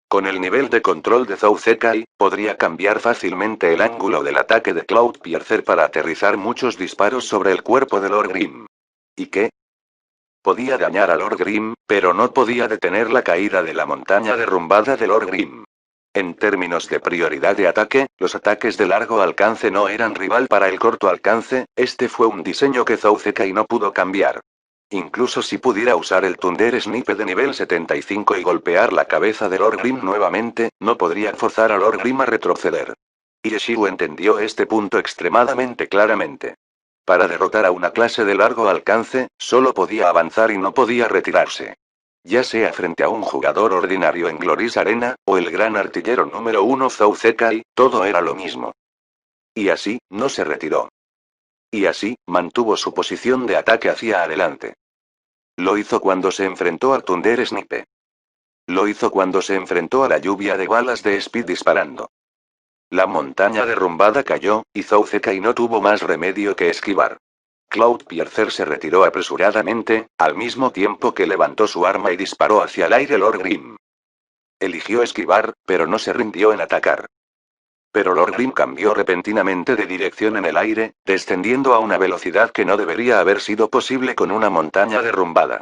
Con el nivel de control de Zhou Zekai, podría cambiar fácilmente el ángulo del ataque de Cloudpiercer para aterrizar muchos disparos sobre el cuerpo de Lord Grim. ¿Y qué? Podía dañar a Lord Grim, pero no podía detener la caída de la montaña derrumbada de Lord Grim. En términos de prioridad de ataque, los ataques de largo alcance no eran rival para el corto alcance, este fue un diseño que Zhou Zekai no pudo cambiar. Incluso si pudiera usar el Thunder Snipe de nivel 75 y golpear la cabeza de Lord Grim nuevamente, no podría forzar a Lord Grim a retroceder. Yeshiu entendió este punto extremadamente claramente. Para derrotar a una clase de largo alcance, solo podía avanzar y no podía retirarse. Ya sea frente a un jugador ordinario en Glory's Arena, o el gran artillero número 1 Zhou Zekai, todo era lo mismo. Y así, no se retiró. Y así, mantuvo su posición de ataque hacia adelante. Lo hizo cuando se enfrentó a Thunder Snipe. Lo hizo cuando se enfrentó a la lluvia de balas de Speed disparando. La montaña derrumbada cayó, y Zhou Zekai no tuvo más remedio que esquivar. Cloudpiercer se retiró apresuradamente, al mismo tiempo que levantó su arma y disparó hacia el aire Lord Grim. Eligió esquivar, pero no se rindió en atacar. Pero Lord Grim cambió repentinamente de dirección en el aire, descendiendo a una velocidad que no debería haber sido posible con una montaña derrumbada.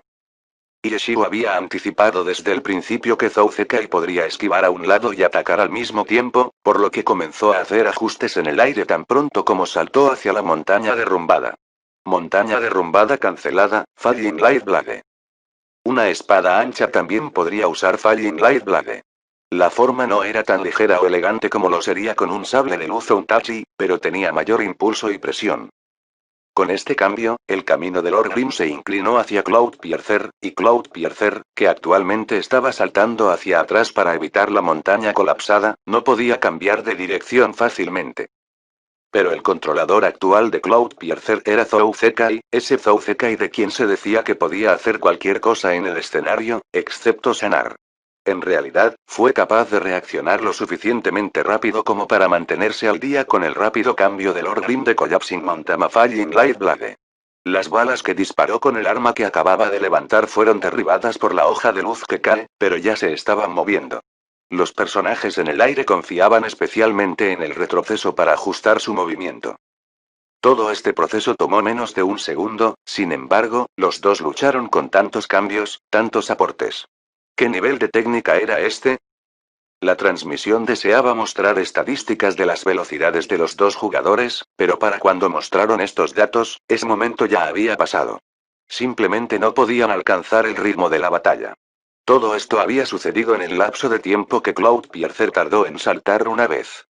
Yeshiu había anticipado desde el principio que Zhou Zekai podría esquivar a un lado y atacar al mismo tiempo, por lo que comenzó a hacer ajustes en el aire tan pronto como saltó hacia la montaña derrumbada. Montaña derrumbada cancelada, Falling Light Blade. Una espada ancha también podría usar Falling Light Blade. La forma no era tan ligera o elegante como lo sería con un sable de luz o un tachi, pero tenía mayor impulso y presión. Con este cambio, el camino de Lord Grim se inclinó hacia Cloudpiercer, y Cloudpiercer, que actualmente estaba saltando hacia atrás para evitar la montaña colapsada, no podía cambiar de dirección fácilmente. Pero el controlador actual de Cloudpiercer era Zhou Zekai, ese Zhou Zekai de quien se decía que podía hacer cualquier cosa en el escenario, excepto sanar. En realidad, fue capaz de reaccionar lo suficientemente rápido como para mantenerse al día con el rápido cambio de Lord Grim de Collapsing Mountain a Falling Light Blade. Las balas que disparó con el arma que acababa de levantar fueron derribadas por la hoja de luz que cae, pero ya se estaban moviendo. Los personajes en el aire confiaban especialmente en el retroceso para ajustar su movimiento. Todo este proceso tomó menos de un segundo, sin embargo, los dos lucharon con tantos cambios, tantos aportes. ¿Qué nivel de técnica era este? La transmisión deseaba mostrar estadísticas de las velocidades de los dos jugadores, pero para cuando mostraron estos datos, ese momento ya había pasado. Simplemente no podían alcanzar el ritmo de la batalla. Todo esto había sucedido en el lapso de tiempo que Cloudpiercer tardó en saltar una vez.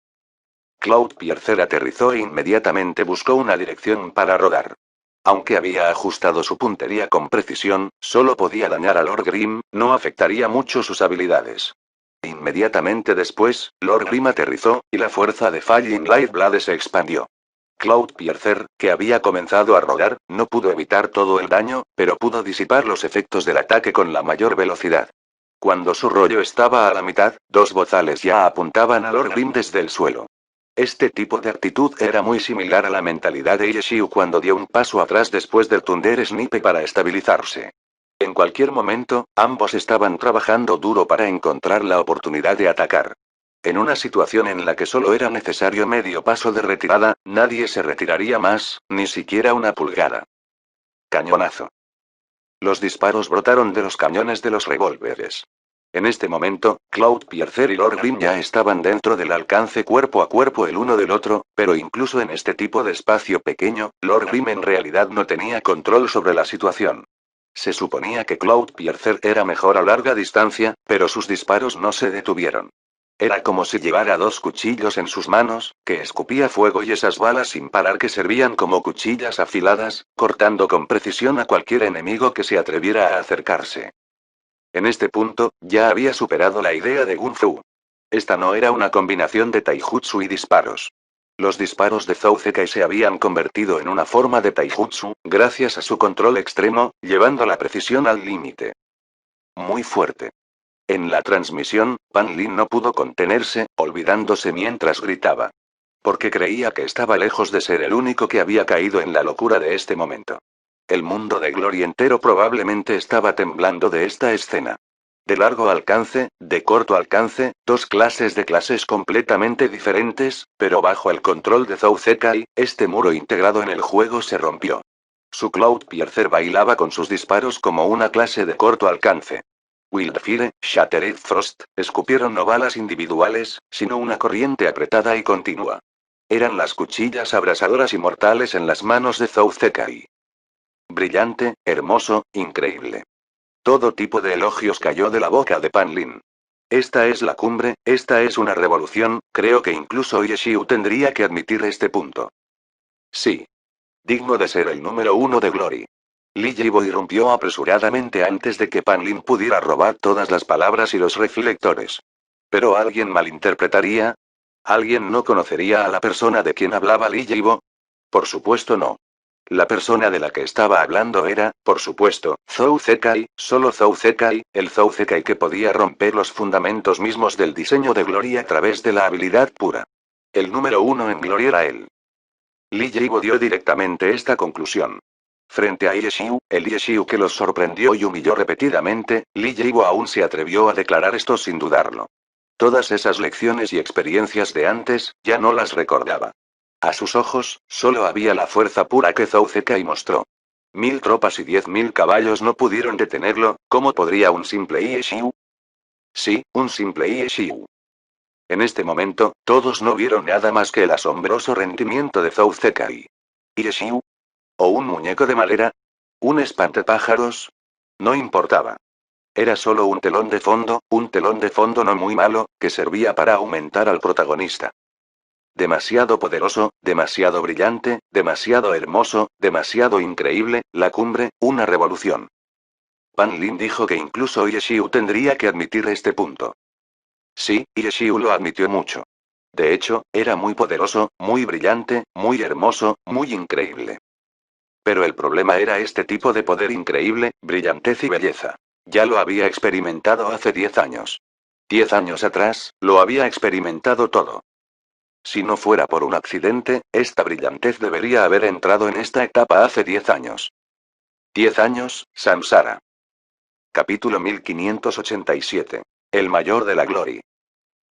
Cloudpiercer aterrizó e inmediatamente buscó una dirección para rodar. Aunque había ajustado su puntería con precisión, solo podía dañar a Lord Grim, no afectaría mucho sus habilidades. Inmediatamente después, Lord Grim aterrizó, y la fuerza de Falling Light Blade se expandió. Cloudpiercer, que había comenzado a rodar, no pudo evitar todo el daño, pero pudo disipar los efectos del ataque con la mayor velocidad. Cuando su rollo estaba a la mitad, dos bozales ya apuntaban a Lord Grim desde el suelo. Este tipo de actitud era muy similar a la mentalidad de Yeshiu cuando dio un paso atrás después del Thunder Snipe para estabilizarse. En cualquier momento, ambos estaban trabajando duro para encontrar la oportunidad de atacar. En una situación en la que solo era necesario medio paso de retirada, nadie se retiraría más, ni siquiera una pulgada. Cañonazo. Los disparos brotaron de los cañones de los revólveres. En este momento, Cloudpiercer y Lord Grim ya estaban dentro del alcance cuerpo a cuerpo el uno del otro, pero incluso en este tipo de espacio pequeño, Lord Grim en realidad no tenía control sobre la situación. Se suponía que Cloudpiercer era mejor a larga distancia, pero sus disparos no se detuvieron. Era como si llevara dos cuchillos en sus manos, que escupía fuego y esas balas sin parar que servían como cuchillas afiladas, cortando con precisión a cualquier enemigo que se atreviera a acercarse. En este punto, ya había superado la idea de Gun Fu. Esta no era una combinación de taijutsu y disparos. Los disparos de Zhou Zekai se habían convertido en una forma de taijutsu, gracias a su control extremo, llevando la precisión al límite. Muy fuerte. En la transmisión, Pan Lin no pudo contenerse, olvidándose mientras gritaba. Porque creía que estaba lejos de ser el único que había caído en la locura de este momento. El mundo de Glory entero probablemente estaba temblando de esta escena. De largo alcance, de corto alcance, dos clases de clases completamente diferentes, pero bajo el control de Zhou Zekai, este muro integrado en el juego se rompió. Su Cloudpiercer bailaba con sus disparos como una clase de corto alcance. Wildfire, Shattered Frost, escupieron no balas individuales, sino una corriente apretada y continua. Eran las cuchillas abrasadoras y mortales en las manos de Zhou Zekai. Brillante, hermoso, increíble. Todo tipo de elogios cayó de la boca de Pan Lin. Esta es la cumbre, esta es una revolución, creo que incluso Yeshiu tendría que admitir este punto. Sí. Digno de ser el número uno de Glory. Li Yibo irrumpió apresuradamente antes de que Pan Lin pudiera robar todas las palabras y los reflectores. ¿Pero alguien malinterpretaría? ¿Alguien no conocería a la persona de quien hablaba Li Yibo? Por supuesto no. La persona de la que estaba hablando era, por supuesto, Zhou Zekai, solo Zhou Zekai, el Zhou Zekai que podía romper los fundamentos mismos del diseño de Glory a través de la habilidad pura. El número uno en Glory era él. Li Yibo dio directamente esta conclusión. Frente a Yeshiu, el Yeshiu que los sorprendió y humilló repetidamente, Li Yibo aún se atrevió a declarar esto sin dudarlo. Todas esas lecciones y experiencias de antes, ya no las recordaba. A sus ojos, solo había la fuerza pura que Zhou Zekai mostró. 1000 tropas y 10.000 caballos no pudieron detenerlo, ¿cómo podría un simple Yeshiu? Sí, un simple Yeshiu. En este momento, todos no vieron nada más que el asombroso rendimiento de Zhou Zekai. ¿Yeshiu? ¿O un muñeco de madera? ¿Un espantapájaros? No importaba. Era solo un telón de fondo no muy malo, que servía para aumentar al protagonista. Demasiado poderoso, demasiado brillante, demasiado hermoso, demasiado increíble, la cumbre, una revolución. Pan Lin dijo que incluso Yeshiu tendría que admitir este punto. Sí, Yeshiu lo admitió mucho. De hecho, era muy poderoso, muy brillante, muy hermoso, muy increíble. Pero el problema era este tipo de poder increíble, brillantez y belleza. Ya lo había experimentado hace 10 años. 10 años atrás, lo había experimentado todo. Si no fuera por un accidente, esta brillantez debería haber entrado en esta etapa hace 10 años. 10 años, Samsara. Capítulo 1587. El mayor de la Glory.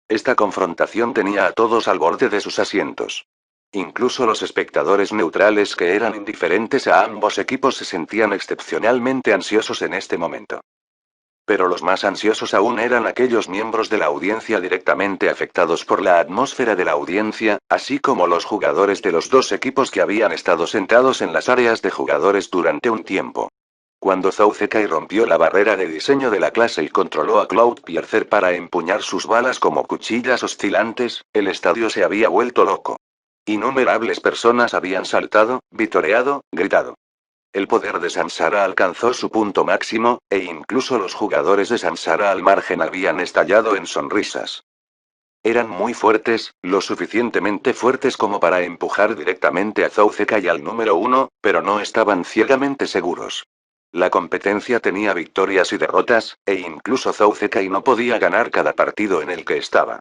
Esta confrontación tenía a todos al borde de sus asientos. Incluso los espectadores neutrales que eran indiferentes a ambos equipos se sentían excepcionalmente ansiosos en este momento. Pero los más ansiosos aún eran aquellos miembros de la audiencia directamente afectados por la atmósfera de la audiencia, así como los jugadores de los dos equipos que habían estado sentados en las áreas de jugadores durante un tiempo. Cuando Zhou Zekai rompió la barrera de diseño de la clase y controló a Cloudpiercer para empuñar sus balas como cuchillas oscilantes, el estadio se había vuelto loco. Innumerables personas habían saltado, vitoreado, gritado. El poder de Samsara alcanzó su punto máximo, e incluso los jugadores de Samsara al margen habían estallado en sonrisas. Eran muy fuertes, lo suficientemente fuertes como para empujar directamente a Zhou Zekai al número uno, pero no estaban ciegamente seguros. La competencia tenía victorias y derrotas, e incluso Zhou Zekai no podía ganar cada partido en el que estaba.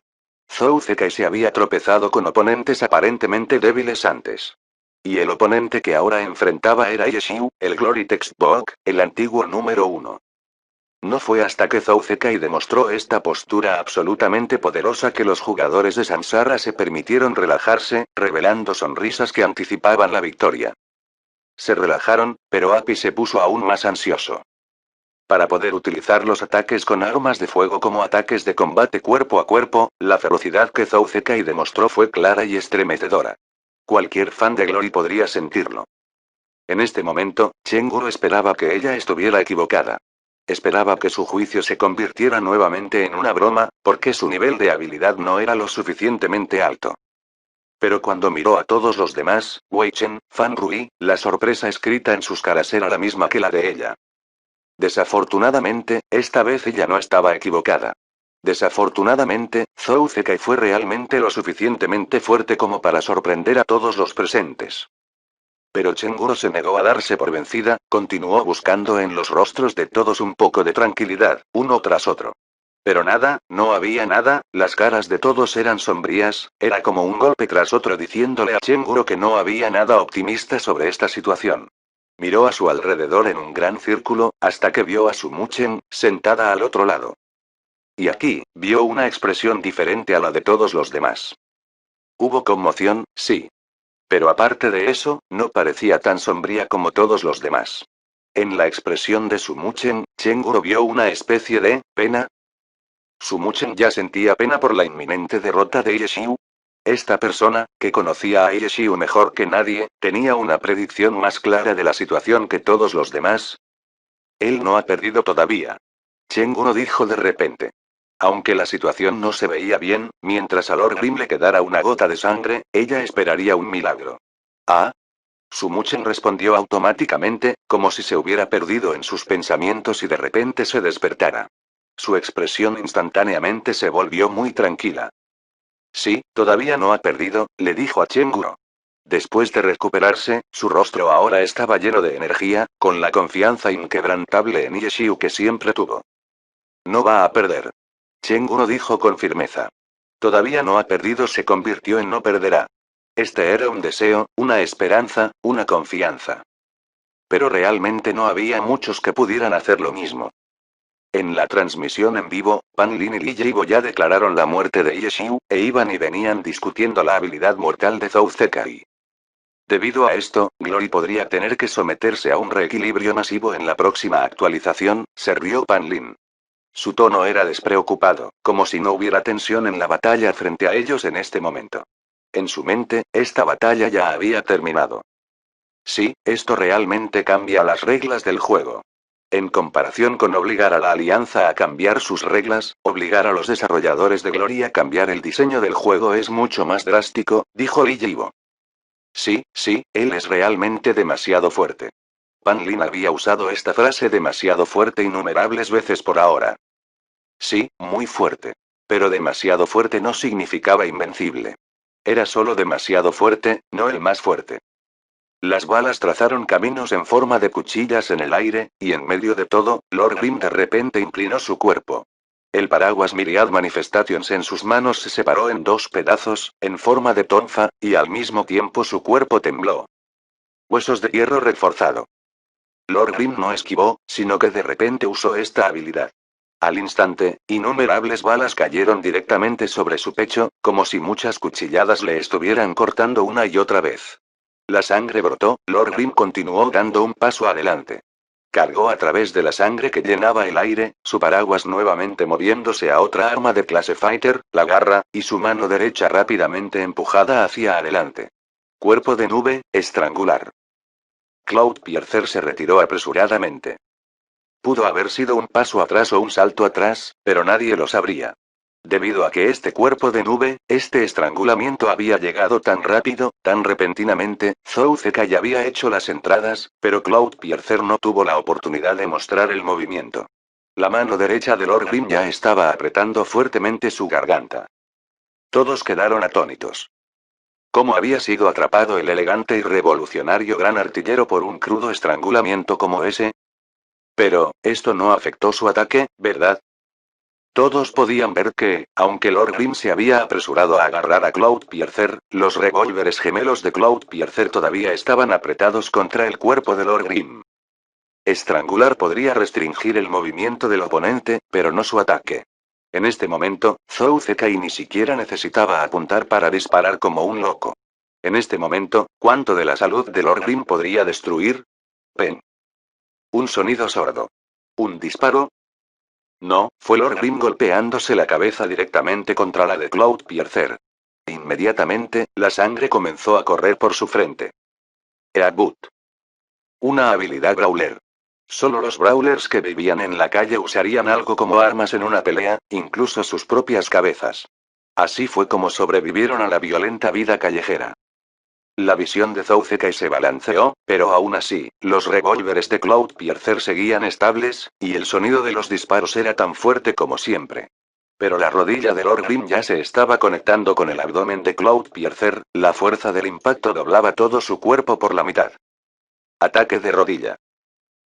Zhou Zekai se había tropezado con oponentes aparentemente débiles antes. Y el oponente que ahora enfrentaba era Yeshiu, el Glory Textbook, el antiguo número uno. No fue hasta que Zhou Zekai demostró esta postura absolutamente poderosa que los jugadores de Samsara se permitieron relajarse, revelando sonrisas que anticipaban la victoria. Se relajaron, pero Api se puso aún más ansioso. Para poder utilizar los ataques con armas de fuego como ataques de combate cuerpo a cuerpo, la ferocidad que Zhou Zekai demostró fue clara y estremecedora. Cualquier fan de Glory podría sentirlo. En este momento, Chenguru esperaba que ella estuviera equivocada. Esperaba que su juicio se convirtiera nuevamente en una broma, porque su nivel de habilidad no era lo suficientemente alto. Pero cuando miró a todos los demás, Wei Chen, Fan Rui, la sorpresa escrita en sus caras era la misma que la de ella. Desafortunadamente, esta vez ella no estaba equivocada. Desafortunadamente, Zhou Zekai fue realmente lo suficientemente fuerte como para sorprender a todos los presentes. Pero Chenguru se negó a darse por vencida, continuó buscando en los rostros de todos un poco de tranquilidad, uno tras otro. Pero nada, no había nada, las caras de todos eran sombrías, era como un golpe tras otro diciéndole a Chenguro que no había nada optimista sobre esta situación. Miró a su alrededor en un gran círculo, hasta que vio a Su Muchen, sentada al otro lado. Y aquí, vio una expresión diferente a la de todos los demás. Hubo conmoción, sí. Pero aparte de eso, no parecía tan sombría como todos los demás. En la expresión de Su Muchen, Chenguro vio una especie de pena. Su Muchen ya sentía pena por la inminente derrota de Yeshiu. Esta persona, que conocía a Yeshiu mejor que nadie, tenía una predicción más clara de la situación que todos los demás. Él no ha perdido todavía. Chenguro dijo de repente. Aunque la situación no se veía bien, mientras a Lord Grim le quedara una gota de sangre, ella esperaría un milagro. ¿Ah? Su Muchen respondió automáticamente, como si se hubiera perdido en sus pensamientos y de repente se despertara. Su expresión instantáneamente se volvió muy tranquila. Sí, todavía no ha perdido, le dijo a Chenguro. Después de recuperarse, su rostro ahora estaba lleno de energía, con la confianza inquebrantable en Yeshiu que siempre tuvo. No va a perder. Chenguro dijo con firmeza. Todavía no ha perdido se convirtió en no perderá. Este era un deseo, una esperanza, una confianza. Pero realmente no había muchos que pudieran hacer lo mismo. En la transmisión en vivo, Pan Lin y Li Yibo ya declararon la muerte de Yeshiu, e iban y venían discutiendo la habilidad mortal de Zhou Zekai. Debido a esto, Glory podría tener que someterse a un reequilibrio masivo en la próxima actualización, se rió Pan Lin. Su tono era despreocupado, como si no hubiera tensión en la batalla frente a ellos en este momento. En su mente, esta batalla ya había terminado. Sí, esto realmente cambia las reglas del juego. En comparación con obligar a la Alianza a cambiar sus reglas, obligar a los desarrolladores de Glory a cambiar el diseño del juego es mucho más drástico, dijo Li Yibo. Sí, él es realmente demasiado fuerte. Pan Lin había usado esta frase demasiado fuerte innumerables veces por ahora. Sí, muy fuerte. Pero demasiado fuerte no significaba invencible. Era solo demasiado fuerte, no el más fuerte. Las balas trazaron caminos en forma de cuchillas en el aire, y en medio de todo, Lord Grim de repente inclinó su cuerpo. El paraguas Myriad Manifestations en sus manos se separó en dos pedazos, en forma de tonfa, y al mismo tiempo su cuerpo tembló. Huesos de hierro reforzado. Lord Grim no esquivó, sino que de repente usó esta habilidad. Al instante, innumerables balas cayeron directamente sobre su pecho, como si muchas cuchilladas le estuvieran cortando una y otra vez. La sangre brotó, Lord Grim continuó dando un paso adelante. Cargó a través de la sangre que llenaba el aire, su paraguas nuevamente moviéndose a otra arma de clase fighter, la garra, y su mano derecha rápidamente empujada hacia adelante. Cuerpo de nube, estrangular. Cloudpiercer se retiró apresuradamente. Pudo haber sido un paso atrás o un salto atrás, pero nadie lo sabría. Debido a que este cuerpo de nube, este estrangulamiento había llegado tan rápido, tan repentinamente, Zhou Zekai había hecho las entradas, pero Cloudpiercer no tuvo la oportunidad de mostrar el movimiento. La mano derecha de Lord Grim ya estaba apretando fuertemente su garganta. Todos quedaron atónitos. ¿Cómo había sido atrapado el elegante y revolucionario gran artillero por un crudo estrangulamiento como ese? Pero, esto no afectó su ataque, ¿verdad? Todos podían ver que, aunque Lord Grim se había apresurado a agarrar a Cloudpiercer, los revólveres gemelos de Cloudpiercer todavía estaban apretados contra el cuerpo de Lord Grim. Estrangular podría restringir el movimiento del oponente, pero no su ataque. En este momento, Zhou Zekai ni siquiera necesitaba apuntar para disparar como un loco. En este momento, ¿cuánto de la salud de Lord Grim podría destruir? Pen. Un sonido sordo. ¿Un disparo? No, fue Lord Grim golpeándose la cabeza directamente contra la de Cloudpiercer. Inmediatamente, la sangre comenzó a correr por su frente. Eagut. Una habilidad brawler. Solo los brawlers que vivían en la calle usarían algo como armas en una pelea, incluso sus propias cabezas. Así fue como sobrevivieron a la violenta vida callejera. La visión de Zhou Zekai se balanceó, pero aún así, los revólveres de Cloudpiercer seguían estables, y el sonido de los disparos era tan fuerte como siempre. Pero la rodilla de Lord Grim ya se estaba conectando con el abdomen de Cloudpiercer, la fuerza del impacto doblaba todo su cuerpo por la mitad. Ataque de rodilla.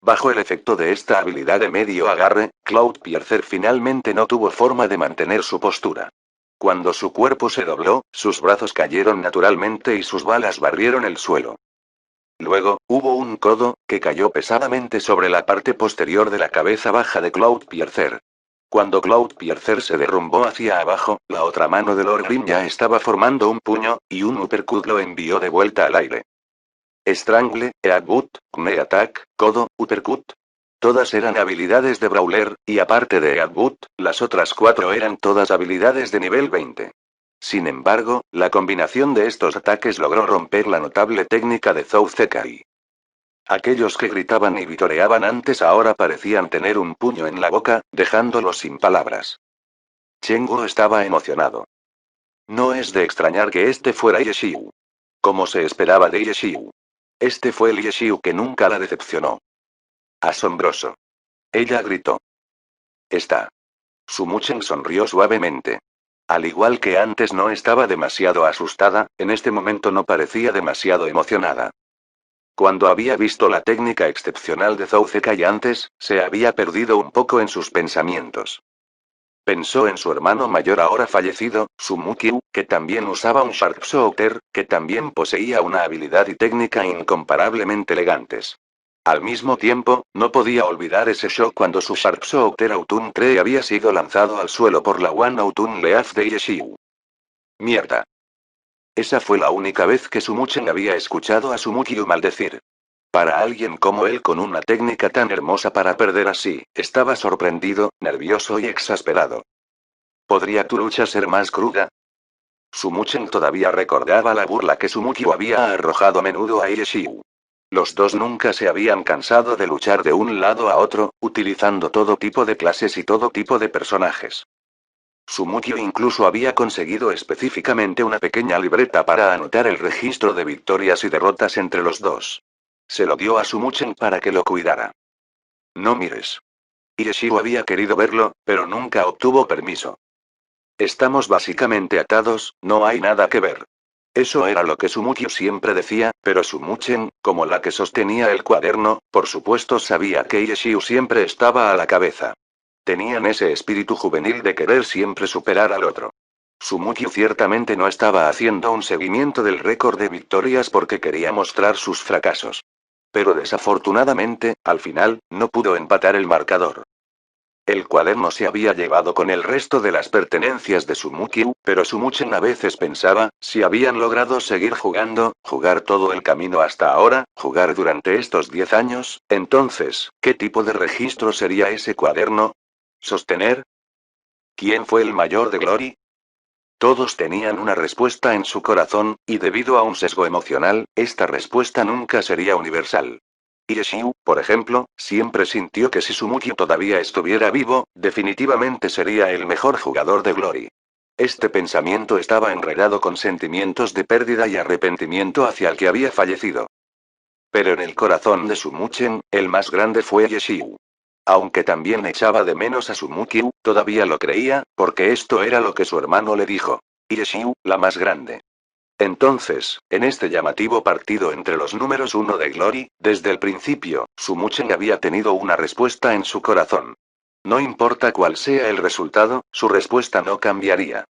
Bajo el efecto de esta habilidad de medio agarre, Cloudpiercer finalmente no tuvo forma de mantener su postura. Cuando su cuerpo se dobló, sus brazos cayeron naturalmente y sus balas barrieron el suelo. Luego, hubo un codo, que cayó pesadamente sobre la parte posterior de la cabeza baja de Cloudpiercer. Cuando Cloudpiercer se derrumbó hacia abajo, la otra mano de Lord Grim ya estaba formando un puño, y un uppercut lo envió de vuelta al aire. Strangle, Headbutt, Knee Attack, Codo, Uppercut. Todas eran habilidades de Brawler, y aparte de Headbutt, las otras 4 eran todas habilidades de nivel 20. Sin embargo, la combinación de estos ataques logró romper la notable técnica de Zou Zekai. Aquellos que gritaban y vitoreaban antes ahora parecían tener un puño en la boca, dejándolos sin palabras. Chenguru estaba emocionado. No es de extrañar que este fuera Yeshiu. Como se esperaba de Yeshiu. Este fue el Yeshiu que nunca la decepcionó. Asombroso. Ella gritó. Está. Sumuchen sonrió suavemente. Al igual que antes no estaba demasiado asustada, en este momento no parecía demasiado emocionada. Cuando había visto la técnica excepcional de Zou Zekai antes, se había perdido un poco en sus pensamientos. Pensó en su hermano mayor ahora fallecido, Sumukyu, que también usaba un Sharpshooter, que también poseía una habilidad y técnica incomparablemente elegantes. Al mismo tiempo, no podía olvidar ese shock cuando su Sharpshooter Autun 3 había sido lanzado al suelo por la One Autun Leaf de Yeshiu. Mierda. Esa fue la única vez que Sumuchen había escuchado a Sumukyu maldecir. Para alguien como él con una técnica tan hermosa para perder así, estaba sorprendido, nervioso y exasperado. ¿Podría tu lucha ser más cruda? Sumuchen todavía recordaba la burla que Sumukyu había arrojado a menudo a Yeshiu. Los dos nunca se habían cansado de luchar de un lado a otro, utilizando todo tipo de clases y todo tipo de personajes. Sumukyu incluso había conseguido específicamente una pequeña libreta para anotar el registro de victorias y derrotas entre los dos. Se lo dio a Sumuchen para que lo cuidara. No mires. Yeshiu había querido verlo, pero nunca obtuvo permiso. Estamos básicamente atados, no hay nada que ver. Eso era lo que Sumukyu siempre decía, pero Sumuchen, como la que sostenía el cuaderno, por supuesto sabía que Yeshiu siempre estaba a la cabeza. Tenían ese espíritu juvenil de querer siempre superar al otro. Sumukyu ciertamente no estaba haciendo un seguimiento del récord de victorias porque quería mostrar sus fracasos. Pero desafortunadamente, al final, no pudo empatar el marcador. El cuaderno se había llevado con el resto de las pertenencias de Sumukyu, pero Sumuchen a veces pensaba, si habían logrado seguir jugando, jugar todo el camino hasta ahora, jugar durante estos 10 años, entonces, ¿qué tipo de registro sería ese cuaderno? ¿Sostener? ¿Quién fue el mayor de Glory? Todos tenían una respuesta en su corazón, y debido a un sesgo emocional, esta respuesta nunca sería universal. Yeshiu, por ejemplo, siempre sintió que si Sumukyu todavía estuviera vivo, definitivamente sería el mejor jugador de Glory. Este pensamiento estaba enredado con sentimientos de pérdida y arrepentimiento hacia el que había fallecido. Pero en el corazón de Sumuchen, el más grande fue Yeshiu. Aunque también echaba de menos a Sumukyu, todavía lo creía, porque esto era lo que su hermano le dijo. Yeshiu, la más grande. Entonces, en este llamativo partido entre los números 1 de Glory, desde el principio, Sumuchen había tenido una respuesta en su corazón. No importa cuál sea el resultado, su respuesta no cambiaría.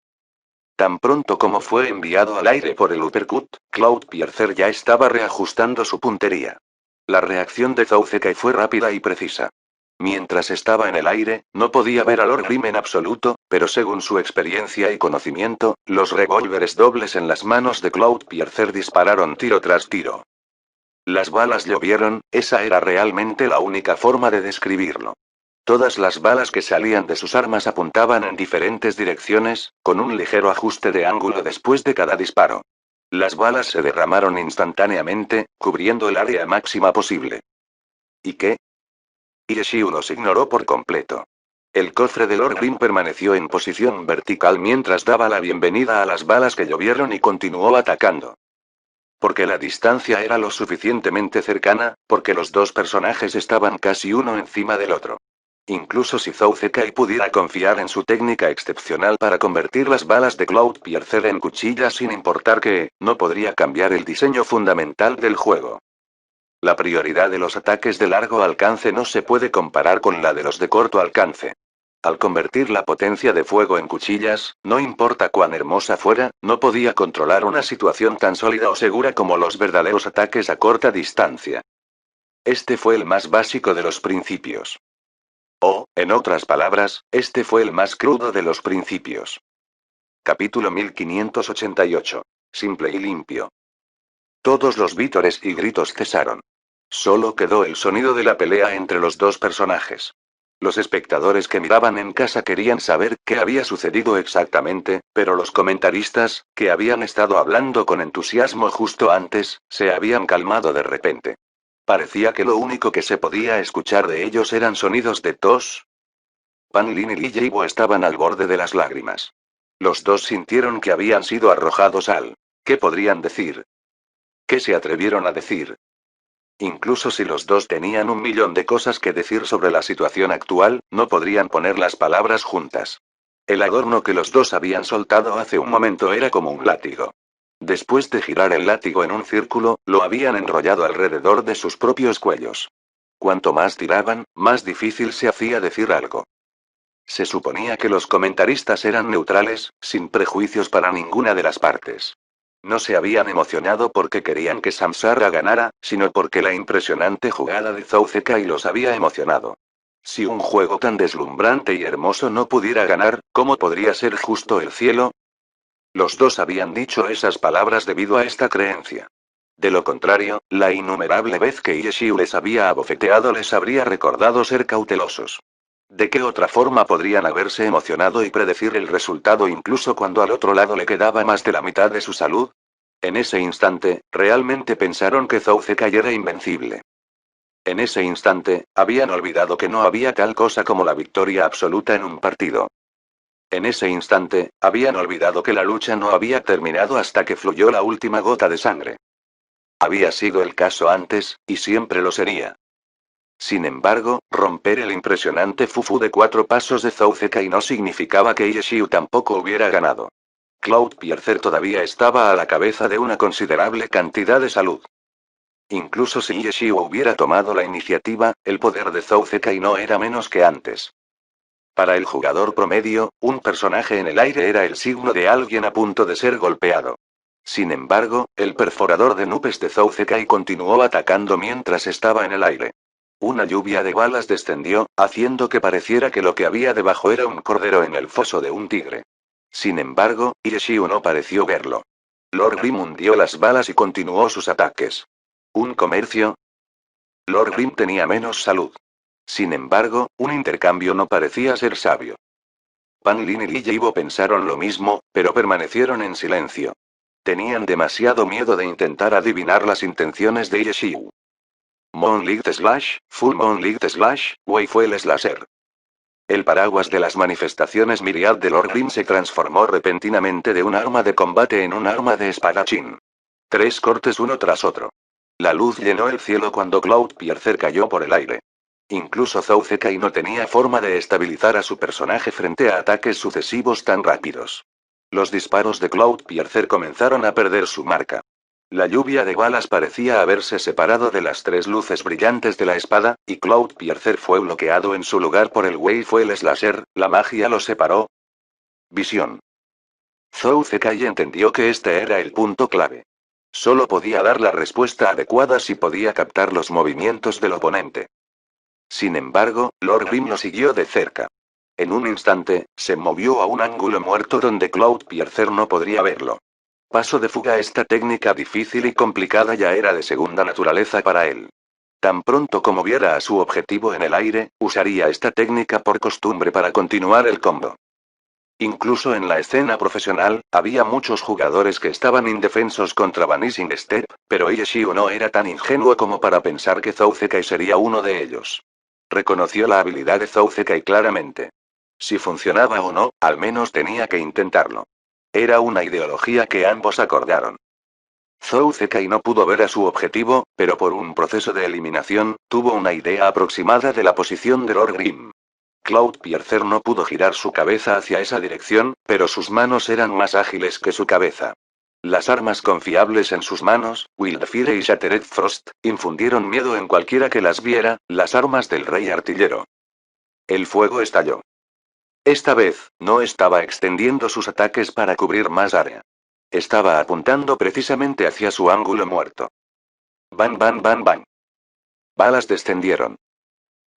Tan pronto como fue enviado al aire por el uppercut, Cloudpiercer ya estaba reajustando su puntería. La reacción de Zou Zekai fue rápida y precisa. Mientras estaba en el aire, no podía ver a Lord Grim en absoluto, pero según su experiencia y conocimiento, los revólveres dobles en las manos de Cloudpiercer dispararon tiro tras tiro. Las balas llovieron, esa era realmente la única forma de describirlo. Todas las balas que salían de sus armas apuntaban en diferentes direcciones, con un ligero ajuste de ángulo después de cada disparo. Las balas se derramaron instantáneamente, cubriendo el área máxima posible. ¿Y qué? Yeshiu los ignoró por completo. El cofre de Lord Grim permaneció en posición vertical mientras daba la bienvenida a las balas que llovieron y continuó atacando. Porque la distancia era lo suficientemente cercana, porque los dos personajes estaban casi uno encima del otro. Incluso si Zou Zekai pudiera confiar en su técnica excepcional para convertir las balas de Cloudpiercer en cuchillas sin importar que, no podría cambiar el diseño fundamental del juego. La prioridad de los ataques de largo alcance no se puede comparar con la de los de corto alcance. Al convertir la potencia de fuego en cuchillas, no importa cuán hermosa fuera, no podía controlar una situación tan sólida o segura como los verdaderos ataques a corta distancia. Este fue el más básico de los principios. O, en otras palabras, este fue el más crudo de los principios. Capítulo 1588. Simple y limpio. Todos los vítores y gritos cesaron. Solo quedó el sonido de la pelea entre los dos personajes. Los espectadores que miraban en casa querían saber qué había sucedido exactamente, pero los comentaristas, que habían estado hablando con entusiasmo justo antes, se habían calmado de repente. Parecía que lo único que se podía escuchar de ellos eran sonidos de tos. Pan Lin y Li Yibo estaban al borde de las lágrimas. Los dos sintieron que habían sido arrojados al... ¿Qué podrían decir? ¿Qué se atrevieron a decir? Incluso si los dos tenían 1.000.000 de cosas que decir sobre la situación actual, no podrían poner las palabras juntas. El adorno que los dos habían soltado hace un momento era como un látigo. Después de girar el látigo en un círculo, lo habían enrollado alrededor de sus propios cuellos. Cuanto más tiraban, más difícil se hacía decir algo. Se suponía que los comentaristas eran neutrales, sin prejuicios para ninguna de las partes. No se habían emocionado porque querían que Samsara ganara, sino porque la impresionante jugada de Zhou Zekai los había emocionado. Si un juego tan deslumbrante y hermoso no pudiera ganar, ¿cómo podría ser justo el cielo? Los dos habían dicho esas palabras debido a esta creencia. De lo contrario, la innumerable vez que Yeshiu les había abofeteado les habría recordado ser cautelosos. ¿De qué otra forma podrían haberse emocionado y predecir el resultado incluso cuando al otro lado le quedaba más de la mitad de su salud? En ese instante, realmente pensaron que Zhou Zekai era invencible. En ese instante, habían olvidado que no había tal cosa como la victoria absoluta en un partido. En ese instante, habían olvidado que la lucha no había terminado hasta que fluyó la última gota de sangre. Había sido el caso antes, y siempre lo sería. Sin embargo, romper el impresionante fufu de 4 pasos de Zhou Zekai no significaba que Yeshiu tampoco hubiera ganado. Cloudpiercer todavía estaba a la cabeza de una considerable cantidad de salud. Incluso si Yeshiu hubiera tomado la iniciativa, el poder de Zhou Zekai no era menos que antes. Para el jugador promedio, un personaje en el aire era el signo de alguien a punto de ser golpeado. Sin embargo, el perforador de nubes de Zhou Zekai continuó atacando mientras estaba en el aire. Una lluvia de balas descendió, haciendo que pareciera que lo que había debajo era un cordero en el foso de un tigre. Sin embargo, Yeshiu no pareció verlo. Lord Grim hundió las balas y continuó sus ataques. ¿Un comercio? Lord Grim tenía menos salud. Sin embargo, un intercambio no parecía ser sabio. Pan Lin y Li Yibo pensaron lo mismo, pero permanecieron en silencio. Tenían demasiado miedo de intentar adivinar las intenciones de Yeshiu. Moonlight Slash, Full Moonlight Slash, Wayfuel Slasher. El paraguas de las manifestaciones Myriad de Lord Grim se transformó repentinamente de un arma de combate en un arma de espadachín. 3 cortes uno tras otro. La luz llenó el cielo cuando Cloudpiercer cayó por el aire. Incluso Zhou Zekai no tenía forma de estabilizar a su personaje frente a ataques sucesivos tan rápidos. Los disparos de Cloudpiercer comenzaron a perder su marca. La lluvia de balas parecía haberse separado de las 3 luces brillantes de la espada, y Cloudpiercer fue bloqueado en su lugar por el Wayfuel Slasher, la magia lo separó. Visión. Zhou Zekai entendió que este era el punto clave. Solo podía dar la respuesta adecuada si podía captar los movimientos del oponente. Sin embargo, Lord Grim lo siguió de cerca. En un instante, se movió a un ángulo muerto donde Cloudpiercer no podría verlo. Paso de fuga. Esta técnica difícil y complicada ya era de segunda naturaleza para él. Tan pronto como viera a su objetivo en el aire, usaría esta técnica por costumbre para continuar el combo. Incluso en la escena profesional, había muchos jugadores que estaban indefensos contra Vanishing Step, pero Yeshiu no era tan ingenuo como para pensar que Zhou Zekai sería uno de ellos. Reconoció la habilidad de Zhou Zekai claramente. Si funcionaba o no, al menos tenía que intentarlo. Era una ideología que ambos acordaron. Zhou Zekai no pudo ver a su objetivo, pero por un proceso de eliminación, tuvo una idea aproximada de la posición de Lord Grim. Cloudpiercer no pudo girar su cabeza hacia esa dirección, pero sus manos eran más ágiles que su cabeza. Las armas confiables en sus manos, Wildfire y Shattered Frost, infundieron miedo en cualquiera que las viera, las armas del rey artillero. El fuego estalló. Esta vez, no estaba extendiendo sus ataques para cubrir más área. Estaba apuntando precisamente hacia su ángulo muerto. Bang, bang, bang, bang. Balas descendieron.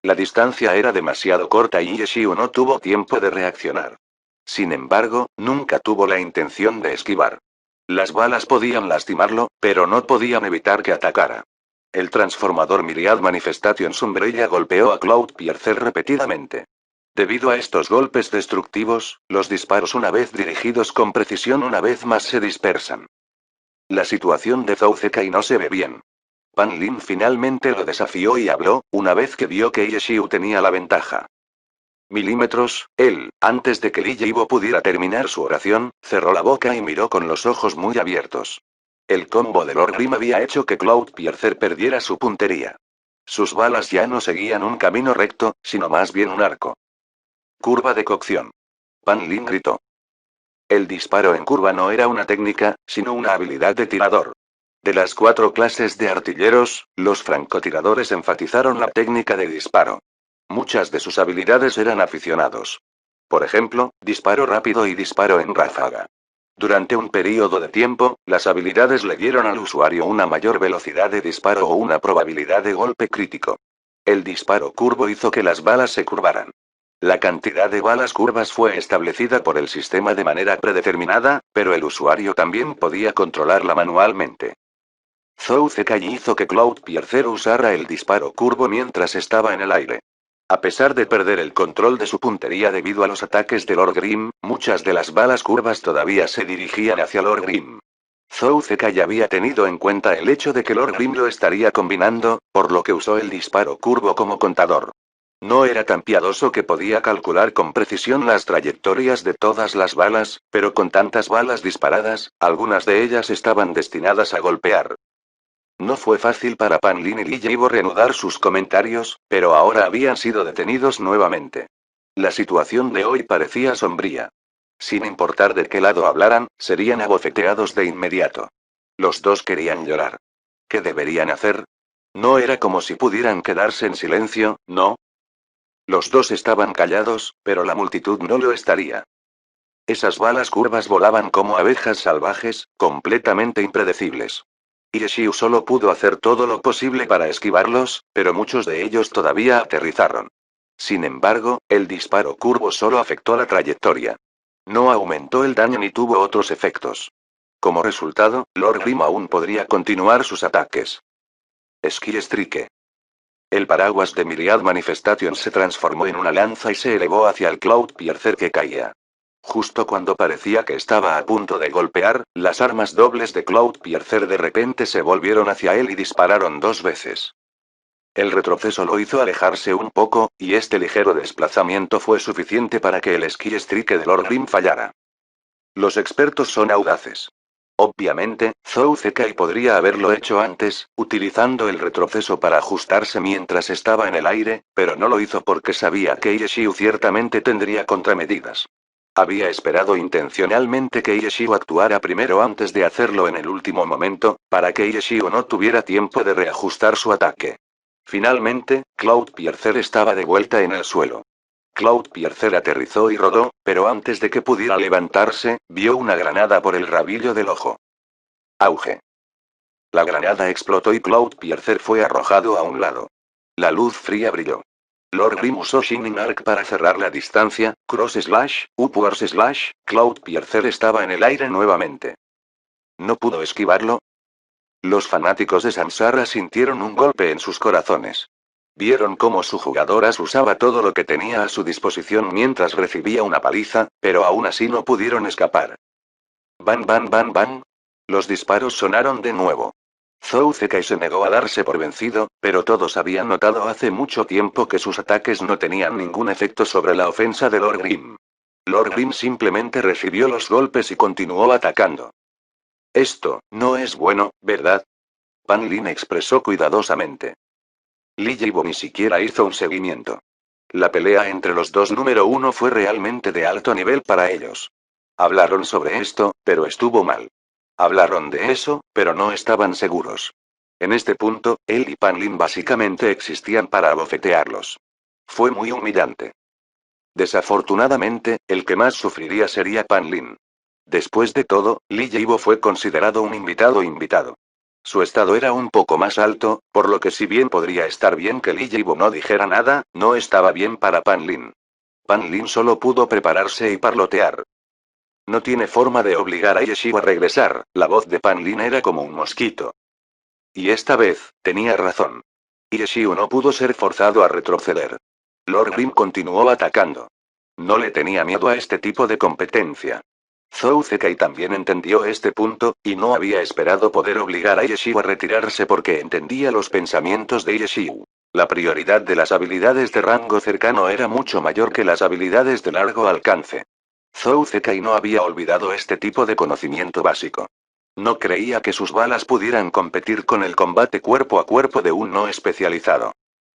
La distancia era demasiado corta y Yeshiu no tuvo tiempo de reaccionar. Sin embargo, nunca tuvo la intención de esquivar. Las balas podían lastimarlo, pero no podían evitar que atacara. El transformador Myriad Manifestation Umbrella golpeó a Cloudpiercer repetidamente. Debido a estos golpes destructivos, los disparos una vez dirigidos con precisión una vez más se dispersan. La situación de Zhou Zekai no se ve bien. Pan Lin finalmente lo desafió y habló, una vez que vio que Yeshiu tenía la ventaja. Milímetros, él, antes de que Li Yibo pudiera terminar su oración, cerró la boca y miró con los ojos muy abiertos. El combo de Lord Grim había hecho que Cloudpiercer perdiera su puntería. Sus balas ya no seguían un camino recto, sino más bien un arco. Curva de cocción. Pan Lin gritó. El disparo en curva no era una técnica, sino una habilidad de tirador. De las 4 clases de artilleros, los francotiradores enfatizaron la técnica de disparo. Muchas de sus habilidades eran aficionados. Por ejemplo, disparo rápido y disparo en ráfaga. Durante un período de tiempo, las habilidades le dieron al usuario una mayor velocidad de disparo o una probabilidad de golpe crítico. El disparo curvo hizo que las balas se curvaran. La cantidad de balas curvas fue establecida por el sistema de manera predeterminada, pero el usuario también podía controlarla manualmente. Zhou Zekai hizo que Cloudpiercer usara el disparo curvo mientras estaba en el aire. A pesar de perder el control de su puntería debido a los ataques de Lord Grim, muchas de las balas curvas todavía se dirigían hacia Lord Grim. Zhou Zekai había tenido en cuenta el hecho de que Lord Grim lo estaría combinando, por lo que usó el disparo curvo como contador. No era tan piadoso que podía calcular con precisión las trayectorias de todas las balas, pero con tantas balas disparadas, algunas de ellas estaban destinadas a golpear. No fue fácil para Pan Lin y Li Yibo reanudar sus comentarios, pero ahora habían sido detenidos nuevamente. La situación de hoy parecía sombría. Sin importar de qué lado hablaran, serían abofeteados de inmediato. Los dos querían llorar. ¿Qué deberían hacer? No era como si pudieran quedarse en silencio, ¿no? Los dos estaban callados, pero la multitud no lo estaría. Esas balas curvas volaban como abejas salvajes, completamente impredecibles. Yeshiu solo pudo hacer todo lo posible para esquivarlos, pero muchos de ellos todavía aterrizaron. Sin embargo, el disparo curvo solo afectó la trayectoria. No aumentó el daño ni tuvo otros efectos. Como resultado, Lord Grim aún podría continuar sus ataques. Ski Strike. El paraguas de Myriad Manifestation se transformó en una lanza y se elevó hacia el Cloudpiercer que caía. Justo cuando parecía que estaba a punto de golpear, las armas dobles de Cloudpiercer de repente se volvieron hacia él y dispararon 2 veces. El retroceso lo hizo alejarse un poco, y este ligero desplazamiento fue suficiente para que el Ski Strike de Lord Grim fallara. Los expertos son audaces. Obviamente, Zhou Zekai podría haberlo hecho antes, utilizando el retroceso para ajustarse mientras estaba en el aire, pero no lo hizo porque sabía que Yeshiu ciertamente tendría contramedidas. Había esperado intencionalmente que Yeshiu actuara primero antes de hacerlo en el último momento, para que Yeshiu no tuviera tiempo de reajustar su ataque. Finalmente, Cloudpiercer estaba de vuelta en el suelo. Cloudpiercer aterrizó y rodó, pero antes de que pudiera levantarse, vio una granada por el rabillo del ojo. Auge. La granada explotó y Cloudpiercer fue arrojado a un lado. La luz fría brilló. Lord Grim usó Shining Arc para cerrar la distancia, Cross Slash, Upward Slash, Cloudpiercer estaba en el aire nuevamente. ¿No pudo esquivarlo? Los fanáticos de Samsara sintieron un golpe en sus corazones. Vieron cómo su jugador As usaba todo lo que tenía a su disposición mientras recibía una paliza, pero aún así no pudieron escapar. Ban ban ban ban. Los disparos sonaron de nuevo. Zhou Zekai se negó a darse por vencido, pero todos habían notado hace mucho tiempo que sus ataques no tenían ningún efecto sobre la ofensa de Lord Grim. Lord Grim simplemente recibió los golpes y continuó atacando. Esto, no es bueno, ¿verdad? Pan Lin expresó cuidadosamente. Li Yibo ni siquiera hizo un seguimiento. La pelea entre los dos número 1 fue realmente de alto nivel para ellos. Hablaron sobre esto, pero estuvo mal. Hablaron de eso, pero no estaban seguros. En este punto, él y Pan Lin básicamente existían para abofetearlos. Fue muy humillante. Desafortunadamente, el que más sufriría sería Pan Lin. Después de todo, Li Yibo fue considerado un invitado. Su estado era un poco más alto, por lo que si bien podría estar bien que Li Yibo no dijera nada, no estaba bien para Pan Lin. Pan Lin solo pudo prepararse y parlotear. No tiene forma de obligar a Yeshiu a regresar, la voz de Pan Lin era como un mosquito. Y esta vez, tenía razón. Yeshiu no pudo ser forzado a retroceder. Lord Grimm continuó atacando. No le tenía miedo a este tipo de competencia. Zhou Zekai también entendió este punto, y no había esperado poder obligar a Yeshiu a retirarse porque entendía los pensamientos de Yeshiu. La prioridad de las habilidades de rango cercano era mucho mayor que las habilidades de largo alcance. Zhou Zekai no había olvidado este tipo de conocimiento básico. No creía que sus balas pudieran competir con el combate cuerpo a cuerpo de un no especializado.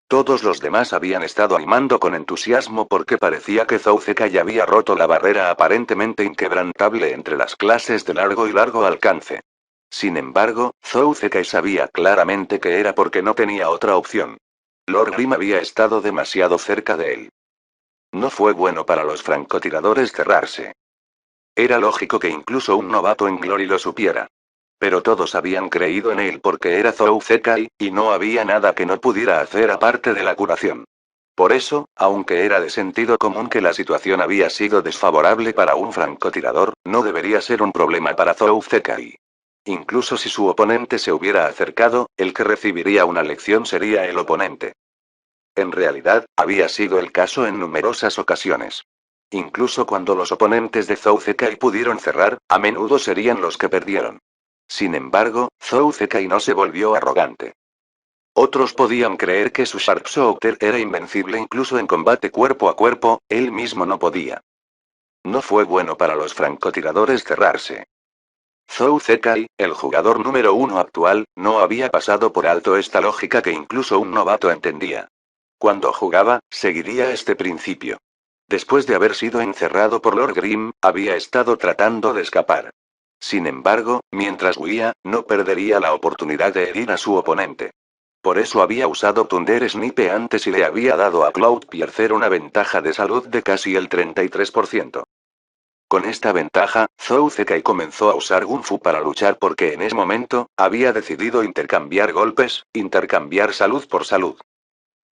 Todos los demás habían estado animando con entusiasmo porque parecía que Zhou Zekai había roto la barrera aparentemente inquebrantable entre las clases de largo y largo alcance. Sin embargo, Zhou Zekai sabía claramente que era porque no tenía otra opción. Lord Grimm había estado demasiado cerca de él. No fue bueno para los francotiradores cerrarse. Era lógico que incluso un novato en Glory lo supiera. Pero todos habían creído en él porque era Zhou Zekai, y no había nada que no pudiera hacer aparte de la curación. Por eso, aunque era de sentido común que la situación había sido desfavorable para un francotirador, no debería ser un problema para Zhou Zekai. Incluso si su oponente se hubiera acercado, el que recibiría una lección sería el oponente. En realidad, había sido el caso en numerosas ocasiones. Incluso cuando los oponentes de Zhou Zekai pudieron cerrar, a menudo serían los que perdieron. Sin embargo, Zhou Zekai no se volvió arrogante. Otros podían creer que su Sharpshooter era invencible incluso en combate cuerpo a cuerpo, él mismo no podía. No fue bueno para los francotiradores cerrarse. Zhou Zekai, el jugador número 1 actual, no había pasado por alto esta lógica que incluso un novato entendía. Cuando jugaba, seguiría este principio. Después de haber sido encerrado por Lord Grimm, había estado tratando de escapar. Sin embargo, mientras huía, no perdería la oportunidad de herir a su oponente. Por eso había usado Thunder Snipe antes y le había dado a Cloudpiercer una ventaja de salud de casi el 33%. Con esta ventaja, Zhou Zekai comenzó a usar Gun Fu para luchar porque en ese momento, había decidido intercambiar golpes, intercambiar salud por salud.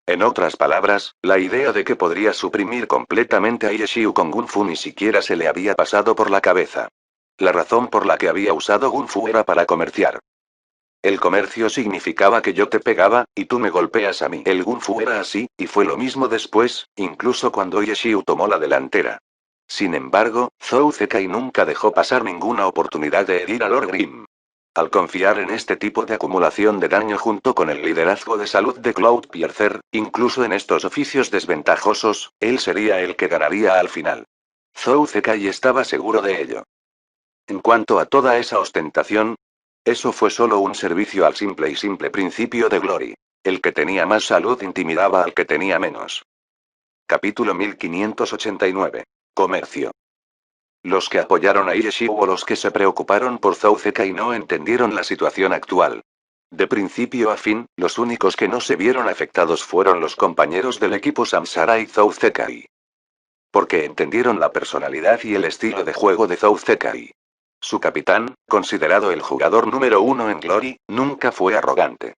En otras palabras, la idea de que podría suprimir completamente a Yeshiu con Gun Fu ni siquiera se le había pasado por la cabeza. La razón por la que había usado Gun Fu era para comerciar. El comercio significaba que yo te pegaba, y tú me golpeas a mí. El Gun Fu era así, y fue lo mismo después, incluso cuando Yeshiu tomó la delantera. Sin embargo, Zhou Zekai nunca dejó pasar ninguna oportunidad de herir a Lord Grimm. Al confiar en este tipo de acumulación de daño junto con el liderazgo de salud de Cloudpiercer, incluso en estos oficios desventajosos, él sería el que ganaría al final. Zhou Zekai estaba seguro de ello. En cuanto a toda esa ostentación, eso fue solo un servicio al simple principio de Glory. El que tenía más salud intimidaba al que tenía menos. Capítulo 1589. Comercio. Los que apoyaron a Yeshiu o los que se preocuparon por Zhou Zekai no entendieron la situación actual. De principio a fin, los únicos que no se vieron afectados fueron los compañeros del equipo Samsara y Zhou Zekai. Porque entendieron la personalidad y el estilo de juego de Zhou Zekai. Su capitán, considerado el jugador número 1 en Glory, nunca fue arrogante.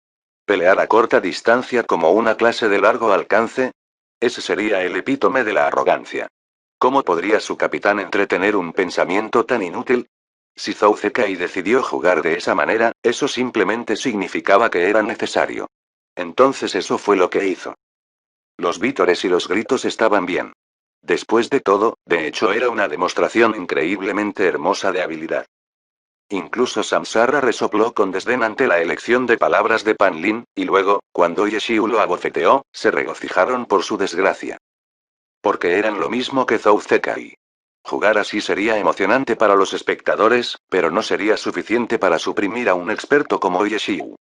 Pelear a corta distancia como una clase de largo alcance. Ese sería el epítome de la arrogancia. ¿Cómo podría su capitán entretener un pensamiento tan inútil? Si Zhou Zekai decidió jugar de esa manera, eso simplemente significaba que era necesario. Entonces eso fue lo que hizo. Los vítores y los gritos estaban bien. Después de todo, de hecho era una demostración increíblemente hermosa de habilidad. Incluso Samsara resopló con desdén ante la elección de palabras de Pan Lin, y luego, cuando Yeshiu lo abofeteó, se regocijaron por su desgracia. Porque eran lo mismo que Zhou Zekai. Jugar así sería emocionante para los espectadores, pero no sería suficiente para suprimir a un experto como Yeshiu.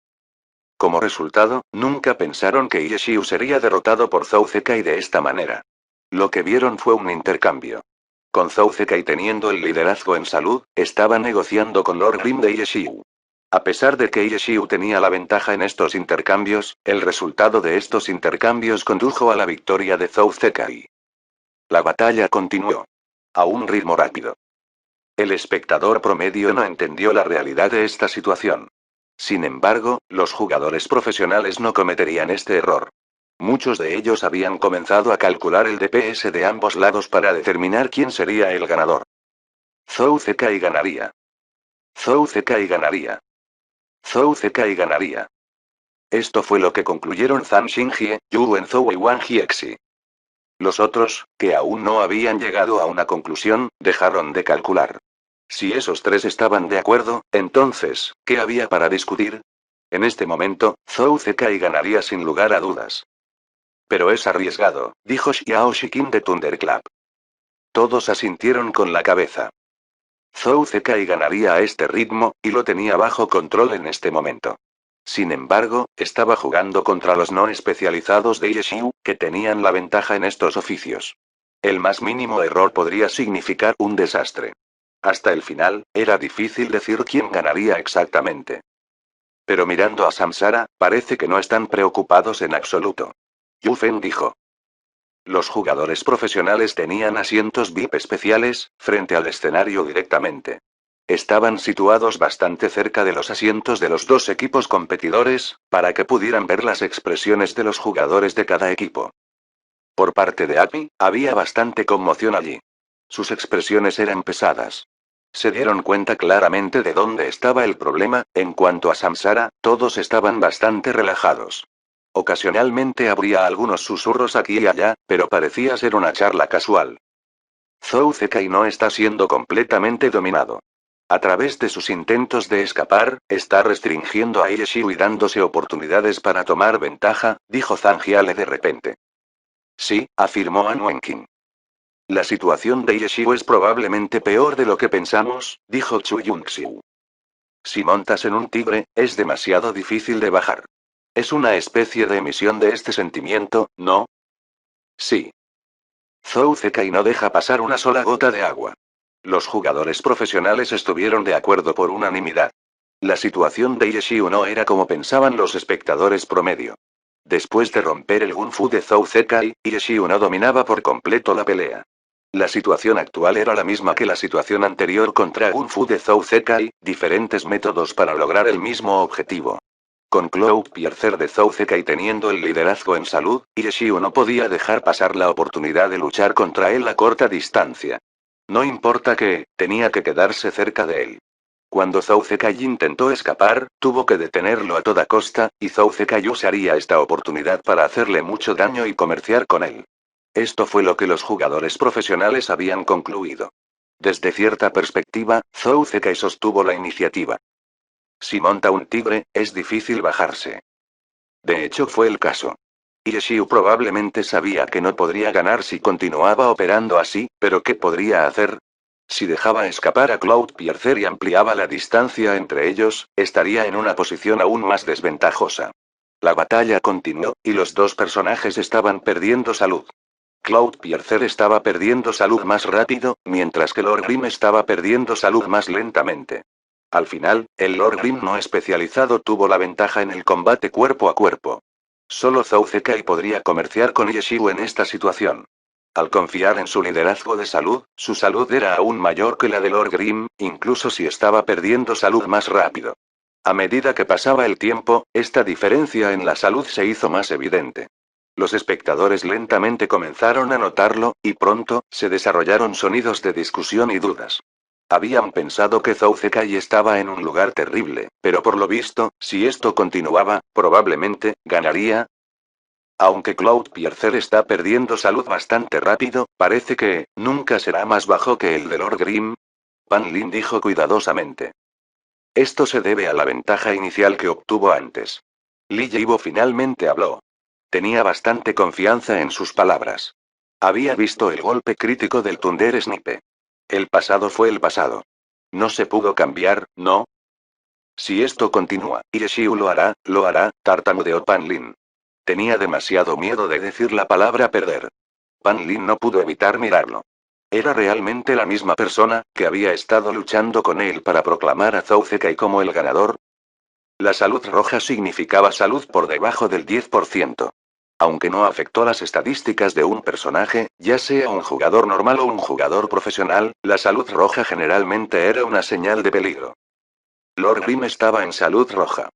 Como resultado, nunca pensaron que Yeshiu sería derrotado por Zhou Zekai de esta manera. Lo que vieron fue un intercambio. Con Zhou Zekai teniendo el liderazgo en salud, estaba negociando con Lord Grim de Yeshiu. A pesar de que Yeshiu tenía la ventaja en estos intercambios, el resultado de estos intercambios condujo a la victoria de Zhou Zekai. La batalla continuó. A un ritmo rápido. El espectador promedio no entendió la realidad de esta situación. Sin embargo, los jugadores profesionales no cometerían este error. Muchos de ellos habían comenzado a calcular el DPS de ambos lados para determinar quién sería el ganador. Zhou Zekai ganaría. Zhou Zekai ganaría. Zhou Zekai ganaría. Esto fue lo que concluyeron Zhang Xingjie, Yu Wenzhou y Wang Jiexi. Los otros, que aún no habían llegado a una conclusión, dejaron de calcular. Si esos tres estaban de acuerdo, entonces, ¿qué había para discutir? En este momento, Zhou Zekai ganaría sin lugar a dudas. Pero es arriesgado, dijo Xiao Shiqin de Thunderclap. Todos asintieron con la cabeza. Zhou Zekai ganaría a este ritmo, y lo tenía bajo control en este momento. Sin embargo, estaba jugando contra los no especializados de Yeshiu, que tenían la ventaja en estos oficios. El más mínimo error podría significar un desastre. Hasta el final, era difícil decir quién ganaría exactamente. Pero mirando a Samsara, parece que no están preocupados en absoluto. Yu Fen dijo. Los jugadores profesionales tenían asientos VIP especiales, frente al escenario directamente. Estaban situados bastante cerca de los asientos de los dos equipos competidores, para que pudieran ver las expresiones de los jugadores de cada equipo. Por parte de Aki, había bastante conmoción allí. Sus expresiones eran pesadas. Se dieron cuenta claramente de dónde estaba el problema. En cuanto a Samsara, todos estaban bastante relajados. Ocasionalmente habría algunos susurros aquí y allá, pero parecía ser una charla casual. Zhou Zekai no está siendo completamente dominado. A través de sus intentos de escapar, está restringiendo a Yeshiu y dándose oportunidades para tomar ventaja, dijo Zhang Jiale de repente. Sí, afirmó An Wenqin. La situación de Yeshiu es probablemente peor de lo que pensamos, dijo Chu Yunxiu. Si montas en un tigre, es demasiado difícil de bajar. Es una especie de emisión de este sentimiento, ¿no? Sí. Zhou Zekai no deja pasar una sola gota de agua. Los jugadores profesionales estuvieron de acuerdo por unanimidad. La situación de Yeshiu no era como pensaban los espectadores promedio. Después de romper el Gunfu de Zhou Zekai, Yeshiu no dominaba por completo la pelea. La situación actual era la misma que la situación anterior contra Gunfu de Zhou Zekai, diferentes métodos para lograr el mismo objetivo. Con Cloudpiercer de Zhou Zekai teniendo el liderazgo en salud, Yeshiu no podía dejar pasar la oportunidad de luchar contra él a corta distancia. No importa que, tenía que quedarse cerca de él. Cuando Zhou Zekai intentó escapar, tuvo que detenerlo a toda costa, y Zhou Zekai usaría esta oportunidad para hacerle mucho daño y comerciar con él. Esto fue lo que los jugadores profesionales habían concluido. Desde cierta perspectiva, Zhou Zekai sostuvo la iniciativa. Si monta un tigre, es difícil bajarse. De hecho fue el caso. Yeshiu probablemente sabía que no podría ganar si continuaba operando así, pero ¿qué podría hacer? Si dejaba escapar a Cloudpiercer y ampliaba la distancia entre ellos, estaría en una posición aún más desventajosa. La batalla continuó, y los dos personajes estaban perdiendo salud. Cloudpiercer estaba perdiendo salud más rápido, mientras que Lord Grim estaba perdiendo salud más lentamente. Al final, el Lord Grim no especializado tuvo la ventaja en el combate cuerpo a cuerpo. Solo Zhou Zekai podría comerciar con Yeshiu en esta situación. Al confiar en su liderazgo de salud, su salud era aún mayor que la de Lord Grim, incluso si estaba perdiendo salud más rápido. A medida que pasaba el tiempo, esta diferencia en la salud se hizo más evidente. Los espectadores lentamente comenzaron a notarlo, y pronto, se desarrollaron sonidos de discusión y dudas. Habían pensado que Zhou Zekai estaba en un lugar terrible, pero por lo visto, si esto continuaba, probablemente, ganaría. Aunque Cloudpiercer está perdiendo salud bastante rápido, parece que, nunca será más bajo que el de Lord Grim. Pan Lin dijo cuidadosamente. Esto se debe a la ventaja inicial que obtuvo antes. Li Yibo finalmente habló. Tenía bastante confianza en sus palabras. Había visto el golpe crítico del Thunder Snipe. El pasado fue el pasado. No se pudo cambiar, ¿no? Si esto continúa, Yeshiu lo hará, tartamudeó Pan Lin. Tenía demasiado miedo de decir la palabra perder. Pan Lin no pudo evitar mirarlo. Era realmente la misma persona, que había estado luchando con él para proclamar a Zhou Zekai como el ganador. La salud roja significaba salud por debajo del 10%. Aunque no afectó las estadísticas de un personaje, ya sea un jugador normal o un jugador profesional, la salud roja generalmente era una señal de peligro. Lord Grim estaba en salud roja.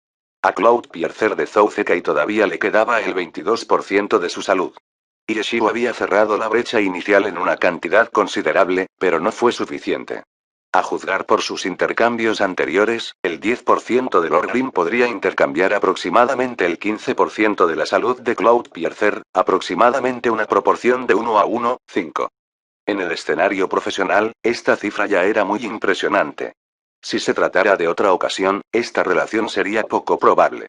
A Cloudpiercer de Zhou Zekai todavía le quedaba el 22% de su salud. Yeshiu había cerrado la brecha inicial en una cantidad considerable, pero no fue suficiente. A juzgar por sus intercambios anteriores, el 10% de Lord Grim podría intercambiar aproximadamente el 15% de la salud de Cloudpiercer, aproximadamente una proporción de 1 a 1, 5. En el escenario profesional, esta cifra ya era muy impresionante. Si se tratara de otra ocasión, esta relación sería poco probable.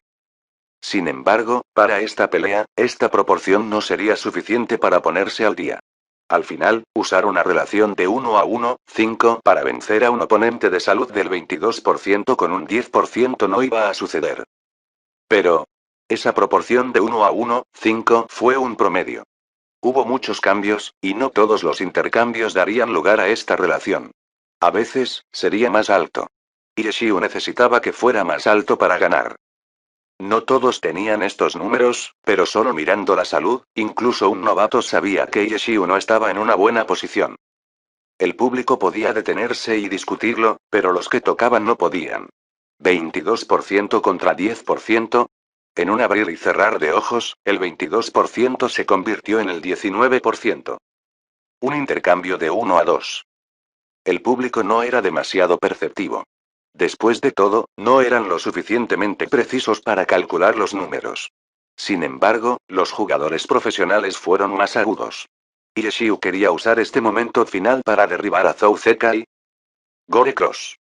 Sin embargo, para esta pelea, esta proporción no sería suficiente para ponerse al día. Al final, usar una relación de 1 a 1, 5 para vencer a un oponente de salud del 22% con un 10% no iba a suceder. Pero, esa proporción de 1 a 1, 5 fue un promedio. Hubo muchos cambios, y no todos los intercambios darían lugar a esta relación. A veces, sería más alto. Yeshiu necesitaba que fuera más alto para ganar. No todos tenían estos números, pero solo mirando la salud, incluso un novato sabía que Yeshiu no estaba en una buena posición. El público podía detenerse y discutirlo, pero los que tocaban no podían. 22% contra 10%. En un abrir y cerrar de ojos, el 22% se convirtió en el 19%. Un intercambio de 1 a 2. El público no era demasiado perceptivo. Después de todo, no eran lo suficientemente precisos para calcular los números. Sin embargo, los jugadores profesionales fueron más agudos. Yeshiu quería usar este momento final para derribar a Zhou Zekai. Gore Cross.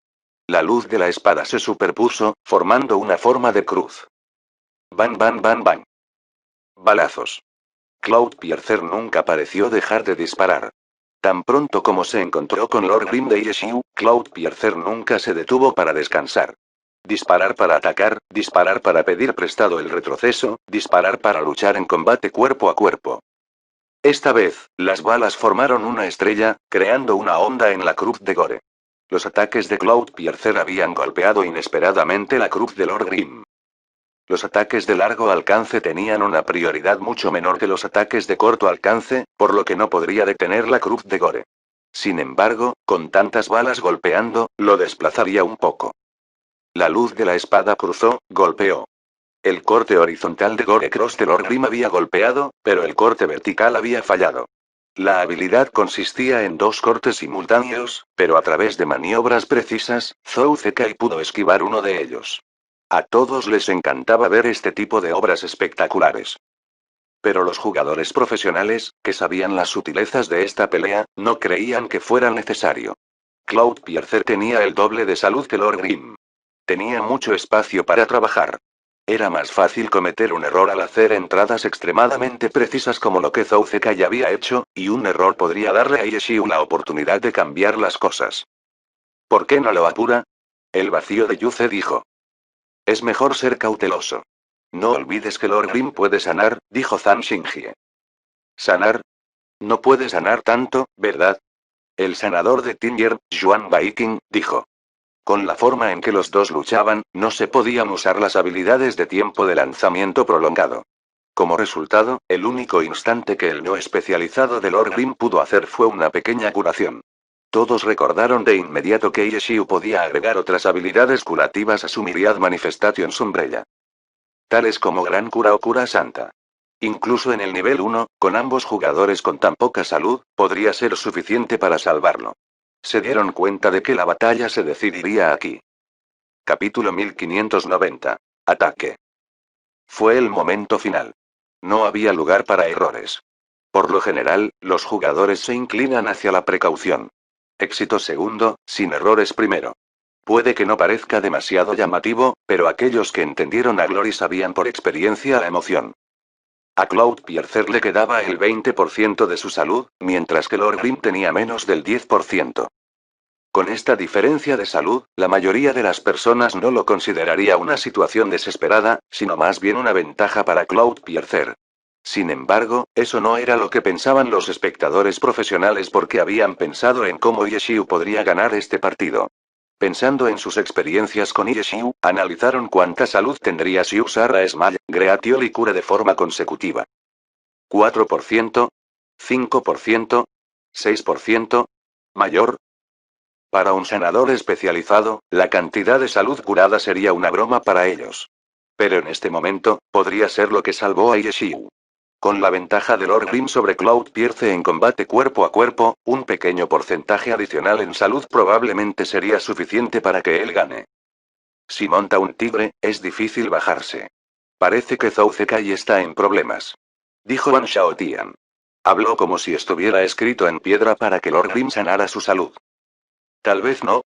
La luz de la espada se superpuso, formando una forma de cruz. Bang bang bang bang. Balazos. Cloudpiercer nunca pareció dejar de disparar. Tan pronto como se encontró con Lord Grim de Yeshiu, Cloudpiercer nunca se detuvo para descansar. Disparar para atacar, disparar para pedir prestado el retroceso, disparar para luchar en combate cuerpo a cuerpo. Esta vez, las balas formaron una estrella, creando una onda en la cruz de Gore. Los ataques de Cloudpiercer habían golpeado inesperadamente la cruz de Lord Grim. Los ataques de largo alcance tenían una prioridad mucho menor que los ataques de corto alcance, por lo que no podría detener la cruz de Gore. Sin embargo, con tantas balas golpeando, lo desplazaría un poco. La luz de la espada cruzó, golpeó. El corte horizontal de Gore Cross de Lord Grim había golpeado, pero el corte vertical había fallado. La habilidad consistía en dos cortes simultáneos, pero a través de maniobras precisas, Zhou Zekai pudo esquivar uno de ellos. A todos les encantaba ver este tipo de obras espectaculares. Pero los jugadores profesionales, que sabían las sutilezas de esta pelea, no creían que fuera necesario. Cloudpiercer tenía el doble de salud que Lord Grim. Tenía mucho espacio para trabajar. Era más fácil cometer un error al hacer entradas extremadamente precisas como lo que Zhou Zekai había hecho, y un error podría darle a Yeshiu la oportunidad de cambiar las cosas. ¿Por qué no lo apura? El vacío de Yuze dijo. Es mejor ser cauteloso. No olvides que Lord Grim puede sanar, dijo Zhang Xingjie. ¿Sanar? No puede sanar tanto, ¿verdad? El sanador de Tinger, Yuan Baiking, dijo. Con la forma en que los dos luchaban, no se podían usar las habilidades de tiempo de lanzamiento prolongado. Como resultado, el único instante que el no especializado de Lord Grim pudo hacer fue una pequeña curación. Todos recordaron de inmediato que Yeshiu podía agregar otras habilidades curativas a su Myriad Manifestation Umbrella. Tales como Gran Cura o Cura Santa. Incluso en el nivel 1, con ambos jugadores con tan poca salud, podría ser suficiente para salvarlo. Se dieron cuenta de que la batalla se decidiría aquí. Capítulo 1590. Ataque. Fue el momento final. No había lugar para errores. Por lo general, los jugadores se inclinan hacia la precaución. Éxito segundo, sin errores primero. Puede que no parezca demasiado llamativo, pero aquellos que entendieron a Glory sabían por experiencia la emoción. A Cloudpiercer le quedaba el 20% de su salud, mientras que Lord Grim tenía menos del 10%. Con esta diferencia de salud, la mayoría de las personas no lo consideraría una situación desesperada, sino más bien una ventaja para Cloudpiercer. Sin embargo, eso no era lo que pensaban los espectadores profesionales porque habían pensado en cómo Yeshiu podría ganar este partido. Pensando en sus experiencias con Yeshiu, analizaron cuánta salud tendría si usara Smile, Greatiol y cura de forma consecutiva. 4%, 5%, 6%, mayor. Para un sanador especializado, la cantidad de salud curada sería una broma para ellos. Pero en este momento, podría ser lo que salvó a Yeshiu. Con la ventaja de Lord Grim sobre Cloud Pierce en combate cuerpo a cuerpo, un pequeño porcentaje adicional en salud probablemente sería suficiente para que él gane. Si monta un tigre, es difícil bajarse. Parece que Zhou Zekai está en problemas. Dijo Wan Shaotian. Habló como si estuviera escrito en piedra para que Lord Grim sanara su salud. Tal vez no.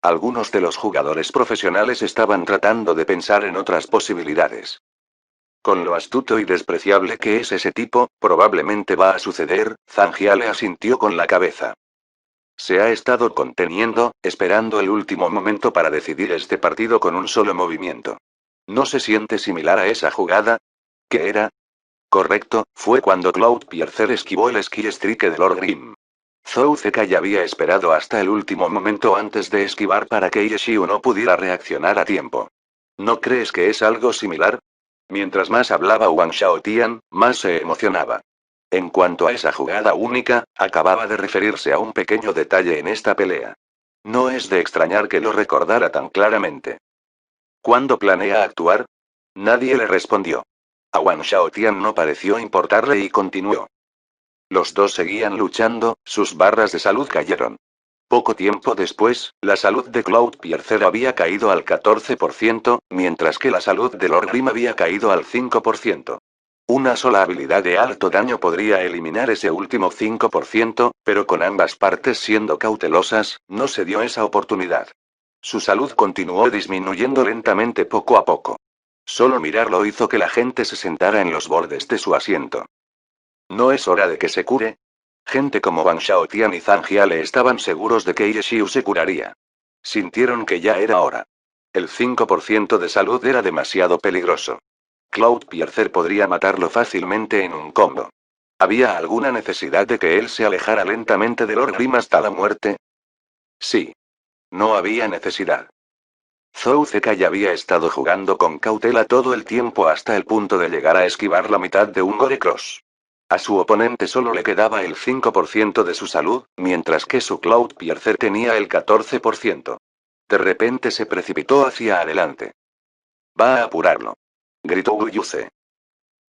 Algunos de los jugadores profesionales estaban tratando de pensar en otras posibilidades. Con lo astuto y despreciable que es ese tipo, probablemente va a suceder, Zangiale asintió con la cabeza. Se ha estado conteniendo, esperando el último momento para decidir este partido con un solo movimiento. ¿No se siente similar a esa jugada? ¿Qué era? Correcto, fue cuando Cloud Piercer esquivó el ski strike de Lord Grim. Zhou Zekai había esperado hasta el último momento antes de esquivar para que Yeshiu no pudiera reaccionar a tiempo. ¿No crees que es algo similar? Mientras más hablaba Wang Shaotian, más se emocionaba. En cuanto a esa jugada única, acababa de referirse a un pequeño detalle en esta pelea. No es de extrañar que lo recordara tan claramente. ¿Cuándo planea actuar? Nadie le respondió. A Wang Shaotian no pareció importarle y continuó. Los dos seguían luchando, sus barras de salud cayeron. Poco tiempo después, la salud de Cloud Piercer había caído al 14%, mientras que la salud de Lord Grim había caído al 5%. Una sola habilidad de alto daño podría eliminar ese último 5%, pero con ambas partes siendo cautelosas, no se dio esa oportunidad. Su salud continuó disminuyendo lentamente poco a poco. Solo mirarlo hizo que la gente se sentara en los bordes de su asiento. ¿No es hora de que se cure? Gente como Wang Shaotian y Zangiale estaban seguros de que Yeshiu se curaría. Sintieron que ya era hora. El 5% de salud era demasiado peligroso. Cloud Piercer podría matarlo fácilmente en un combo. ¿Había alguna necesidad de que él se alejara lentamente de Lord Grim hasta la muerte? Sí. No había necesidad. Zhou Zekai había estado jugando con cautela todo el tiempo hasta el punto de llegar a esquivar la mitad de un Gore Cross. A su oponente solo le quedaba el 5% de su salud, mientras que su Cloud Piercer tenía el 14%. De repente se precipitó hacia adelante. Va a apurarlo. Gritó Wu Yuze.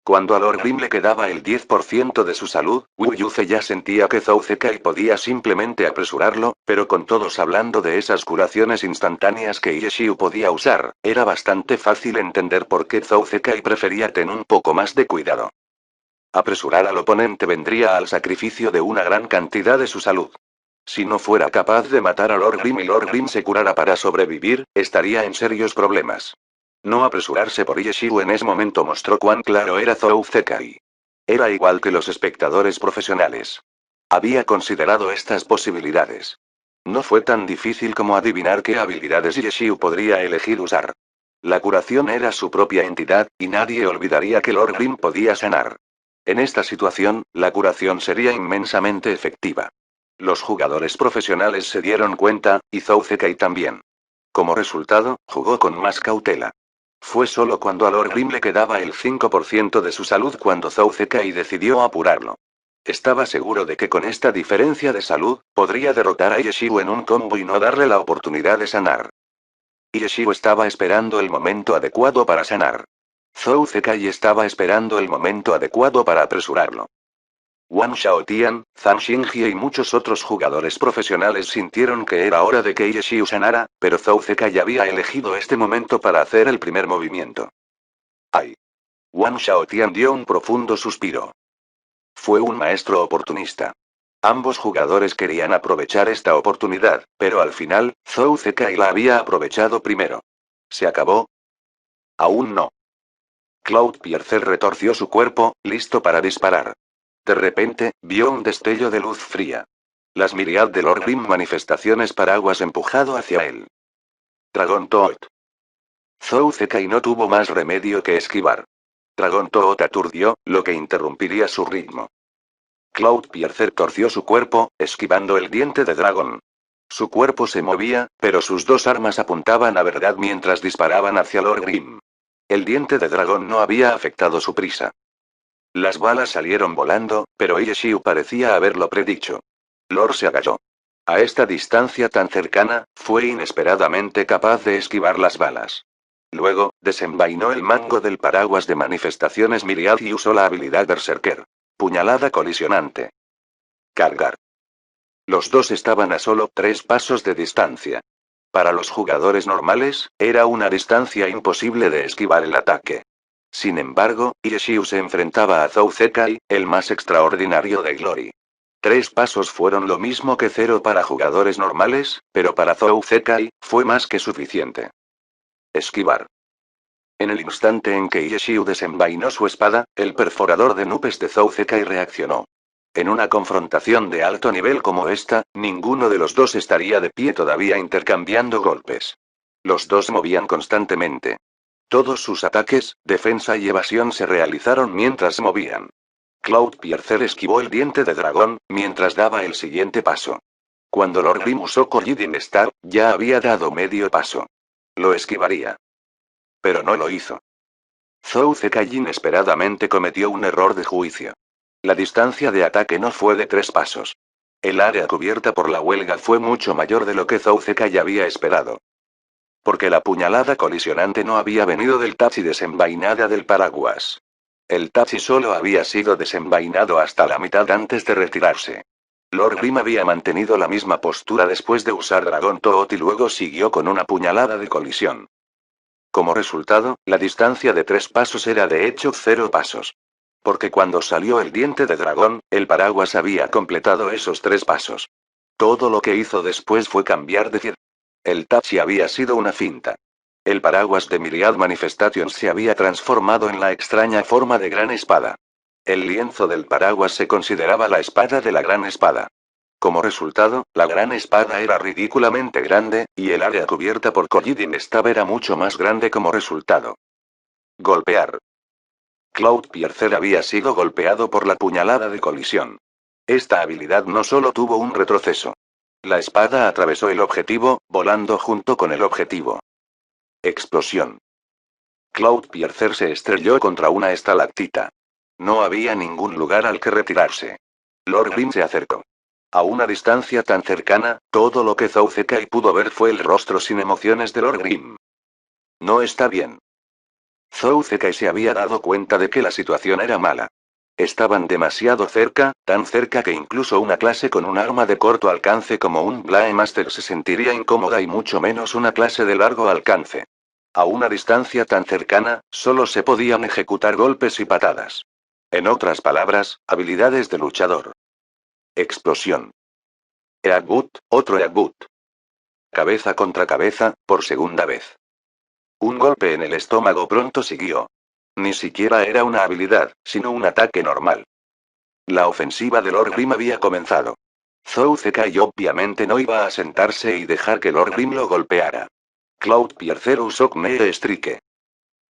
Cuando a Lord Grim le quedaba el 10% de su salud, Wu Yuze ya sentía que Zhou Zekai podía simplemente apresurarlo, pero con todos hablando de esas curaciones instantáneas que Yeshiu podía usar, era bastante fácil entender por qué Zhou Zekai prefería tener un poco más de cuidado. Apresurar al oponente vendría al sacrificio de una gran cantidad de su salud. Si no fuera capaz de matar a Lord Grim y Lord Grim se curara para sobrevivir, estaría en serios problemas. No apresurarse por Yeshiu en ese momento mostró cuán claro era Zhou Zekai. Era igual que los espectadores profesionales. Había considerado estas posibilidades. No fue tan difícil como adivinar qué habilidades Yeshiu podría elegir usar. La curación era su propia entidad, y nadie olvidaría que Lord Grim podía sanar. En esta situación, la curación sería inmensamente efectiva. Los jugadores profesionales se dieron cuenta, y Zhou Zekai también. Como resultado, jugó con más cautela. Fue solo cuando a Lord Grim le quedaba el 5% de su salud cuando Zhou Zekai decidió apurarlo. Estaba seguro de que con esta diferencia de salud, podría derrotar a Yeshiu en un combo y no darle la oportunidad de sanar. Yeshiu estaba esperando el momento adecuado para sanar. Zhou Zekai estaba esperando el momento adecuado para apresurarlo. Wang Shaotian, Zhang Xingjie y muchos otros jugadores profesionales sintieron que era hora de que Yeshiu sanara, pero Zhou Zekai había elegido este momento para hacer el primer movimiento. ¡Ay! Wang Shaotian dio un profundo suspiro. Fue un maestro oportunista. Ambos jugadores querían aprovechar esta oportunidad, pero al final, Zhou Zekai la había aprovechado primero. ¿Se acabó? Aún no. Cloud Piercer retorció su cuerpo, listo para disparar. De repente, vio un destello de luz fría. Las Myriad de Lord Grim manifestaciones paraguas empujado hacia él. Dragon Toad. Zhou Zekai no tuvo más remedio que esquivar. Dragón Toot aturdió, lo que interrumpiría su ritmo. Cloudpiercer torció su cuerpo, esquivando el diente de dragón. Su cuerpo se movía, pero sus dos armas apuntaban a verdad mientras disparaban hacia Lord Grim. El diente de dragón no había afectado su prisa. Las balas salieron volando, pero Yeshiu parecía haberlo predicho. Lord se agachó. A esta distancia tan cercana, fue inesperadamente capaz de esquivar las balas. Luego, desenvainó el mango del paraguas de manifestaciones Myriad y usó la habilidad Berserker. Puñalada colisionante. Cargar. Los dos estaban a solo 3 pasos de distancia. Para los jugadores normales, era una distancia imposible de esquivar el ataque. Sin embargo, Yeshiu se enfrentaba a Zou Zekai, el más extraordinario de Glory. 3 pasos fueron lo mismo que 0 para jugadores normales, pero para Zou Zekai, fue más que suficiente. Esquivar. En el instante en que Yeshiu desenvainó su espada, el perforador de nubes de Zou Zekai reaccionó. En una confrontación de alto nivel como esta, ninguno de los dos estaría de pie todavía intercambiando golpes. Los dos movían constantemente. Todos sus ataques, defensa y evasión se realizaron mientras movían. Cloudpiercer esquivó el diente de dragón, mientras daba el siguiente paso. Cuando Lord Grim usó Corriding Star, ya había dado medio paso. Lo esquivaría. Pero no lo hizo. Zou Zekai inesperadamente cometió un error de juicio. La distancia de ataque no fue de 3 pasos. El área cubierta por la huelga fue mucho mayor de lo que Zou Zekai había esperado. Porque la puñalada colisionante no había venido del tachi desenvainada del paraguas. El tachi solo había sido desenvainado hasta la mitad antes de retirarse. Lord Grim había mantenido la misma postura después de usar Dragón Toot y luego siguió con una puñalada de colisión. Como resultado, la distancia de 3 pasos era de hecho 0 pasos. Porque cuando salió el diente de dragón, el paraguas había completado esos 3 pasos. Todo lo que hizo después fue cambiar de pie. El tachi había sido una finta. El paraguas de Myriad Manifestations se había transformado en la extraña forma de gran espada. El lienzo del paraguas se consideraba la espada de la gran espada. Como resultado, la gran espada era ridículamente grande, y el área cubierta por Corriding Star era mucho más grande como resultado. Golpear. Cloudpiercer había sido golpeado por la puñalada de colisión. Esta habilidad no solo tuvo un retroceso. La espada atravesó el objetivo, volando junto con el objetivo. Explosión. Cloudpiercer se estrelló contra una estalactita. No había ningún lugar al que retirarse. Lord Grim se acercó. A una distancia tan cercana, todo lo que Zou Zekai pudo ver fue el rostro sin emociones de Lord Grim. No está bien. Zou Zekai se había dado cuenta de que la situación era mala. Estaban demasiado cerca, tan cerca que incluso una clase con un arma de corto alcance como un Blade Master se sentiría incómoda y mucho menos una clase de largo alcance. A una distancia tan cercana, solo se podían ejecutar golpes y patadas. En otras palabras, habilidades de luchador. Explosión. Eagbut, otro Eagbut. Cabeza contra cabeza, por segunda vez. Un golpe en el estómago pronto siguió. Ni siquiera era una habilidad, sino un ataque normal. La ofensiva de Lord Grim había comenzado. Zou Zekai obviamente no iba a sentarse y dejar que Lord Grim lo golpeara. Cloudpiercer usó Knee Strike.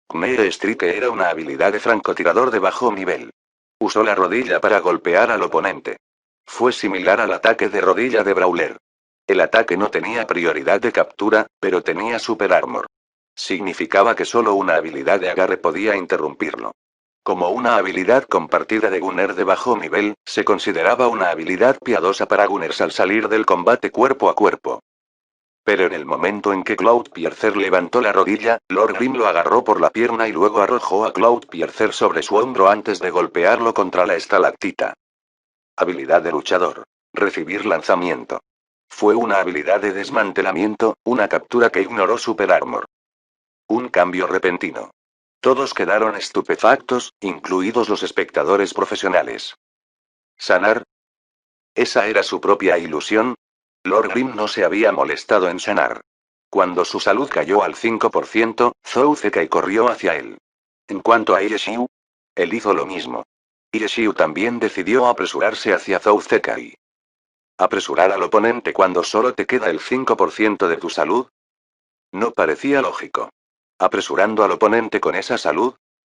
Knee Strike era una habilidad de francotirador de bajo nivel. Usó la rodilla para golpear al oponente. Fue similar al ataque de rodilla de Brawler. El ataque no tenía prioridad de captura, pero tenía super armor. Significaba que solo una habilidad de agarre podía interrumpirlo. Como una habilidad compartida de Gunner de bajo nivel, se consideraba una habilidad piadosa para Gunners al salir del combate cuerpo a cuerpo. Pero en el momento en que Cloudpiercer levantó la rodilla, Lord Grim lo agarró por la pierna y luego arrojó a Cloudpiercer sobre su hombro antes de golpearlo contra la estalactita. Habilidad de luchador. Recibir lanzamiento. Fue una habilidad de desmantelamiento, una captura que ignoró Super Armor. Un cambio repentino. Todos quedaron estupefactos, incluidos los espectadores profesionales. ¿Sanar? ¿Esa era su propia ilusión? Lord Grim no se había molestado en sanar. Cuando su salud cayó al 5%, Zou Zekai corrió hacia él. En cuanto a Yeshiu, él hizo lo mismo. Yeshiu también decidió apresurarse hacia Zou Zekai. ¿Apresurar al oponente cuando solo te queda el 5% de tu salud? No parecía lógico. ¿Apresurando al oponente con esa salud?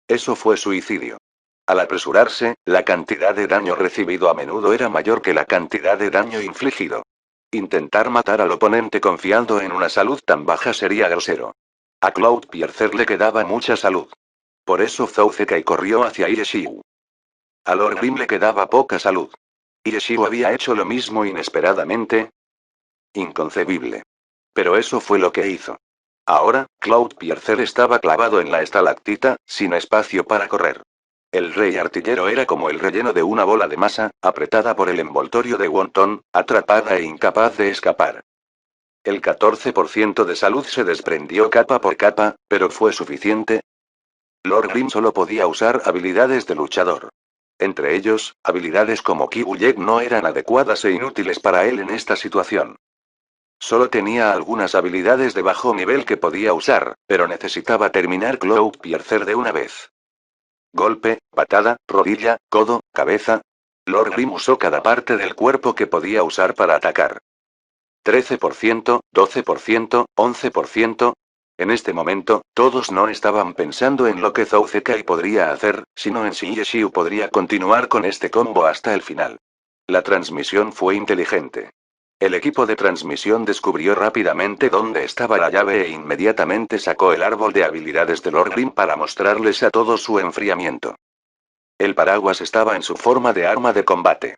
Eso fue suicidio. Al apresurarse, la cantidad de daño recibido a menudo era mayor que la cantidad de daño infligido. Intentar matar al oponente confiando en una salud tan baja sería grosero. A Cloudpiercer le quedaba mucha salud. Por eso Zouzekai corrió hacia Ireshiu. A Lord Grim le quedaba poca salud. Ireshiu había hecho lo mismo inesperadamente. Inconcebible. Pero eso fue lo que hizo. Ahora, Cloudpiercer estaba clavado en la estalactita, sin espacio para correr. El rey artillero era como el relleno de una bola de masa, apretada por el envoltorio de wonton, atrapada e incapaz de escapar. El 14% de salud se desprendió capa por capa, pero fue suficiente. Lord Grim solo podía usar habilidades de luchador. Entre ellos, habilidades como Kibuyek no eran adecuadas e inútiles para él en esta situación. Solo tenía algunas habilidades de bajo nivel que podía usar, pero necesitaba terminar Cloudpiercer de una vez. Golpe, patada, rodilla, codo, cabeza. Lord Grim usó cada parte del cuerpo que podía usar para atacar. 13%, 12%, 11%. En este momento, todos no estaban pensando en lo que Zouzekai podría hacer, sino en si Yeshiu podría continuar con este combo hasta el final. La transmisión fue inteligente. El equipo de transmisión descubrió rápidamente dónde estaba la llave e inmediatamente sacó el árbol de habilidades de Lord Grim para mostrarles a todos su enfriamiento. El paraguas estaba en su forma de arma de combate.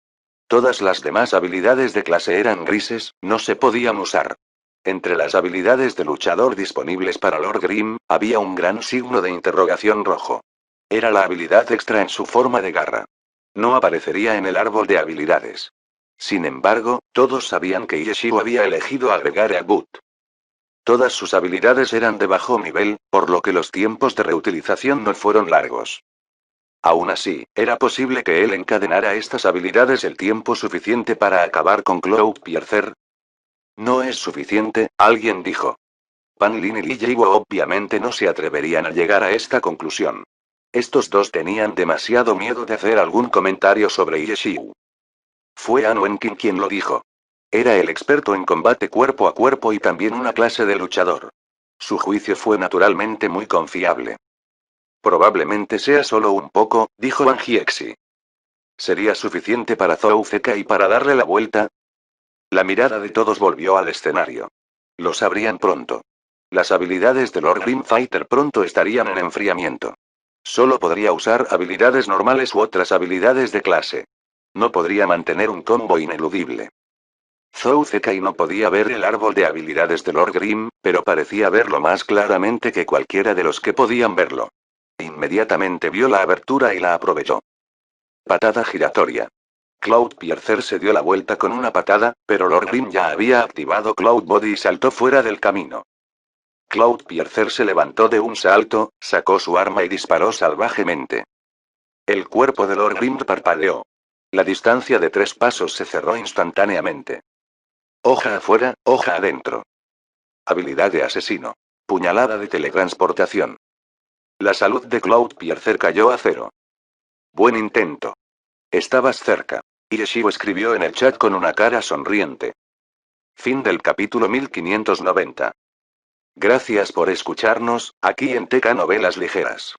Todas las demás habilidades de clase eran grises, no se podían usar. Entre las habilidades de luchador disponibles para Lord Grim, había un gran signo de interrogación rojo. Era la habilidad extra en su forma de garra. No aparecería en el árbol de habilidades. Sin embargo, todos sabían que Yeshiu había elegido agregar a Boot. Todas sus habilidades eran de bajo nivel, por lo que los tiempos de reutilización no fueron largos. Aún así, era posible que él encadenara estas habilidades el tiempo suficiente para acabar con Cloudpiercer. No es suficiente, alguien dijo. Pan Lin y Li Jiwo obviamente no se atreverían a llegar a esta conclusión. Estos dos tenían demasiado miedo de hacer algún comentario sobre Yeshiu. Fue An Wenqin quien lo dijo. Era el experto en combate cuerpo a cuerpo y también una clase de luchador. Su juicio fue naturalmente muy confiable. Probablemente sea solo un poco, dijo Wang Jiexi. ¿Sería suficiente para Zouzekai para darle la vuelta? La mirada de todos volvió al escenario. Lo sabrían pronto. Las habilidades de Lord Grim Fighter pronto estarían en enfriamiento. Solo podría usar habilidades normales u otras habilidades de clase. No podría mantener un combo ineludible. Zouzekai no podía ver el árbol de habilidades de Lord Grim, pero parecía verlo más claramente que cualquiera de los que podían verlo. Inmediatamente vio la abertura y la aprovechó. Patada giratoria. Cloudpiercer se dio la vuelta con una patada, pero Lord Grim ya había activado Cloud Body y saltó fuera del camino. Cloudpiercer se levantó de un salto, sacó su arma y disparó salvajemente. El cuerpo de Lord Grim parpadeó. La distancia de 3 pasos se cerró instantáneamente. Hoja afuera, hoja adentro. Habilidad de asesino. Puñalada de teletransportación. La salud de Cloudpiercer cayó a 0. Buen intento. Estabas cerca. Ireshiu escribió en el chat con una cara sonriente. Fin del capítulo 1590. Gracias por escucharnos, aquí en TK Novelas Ligeras.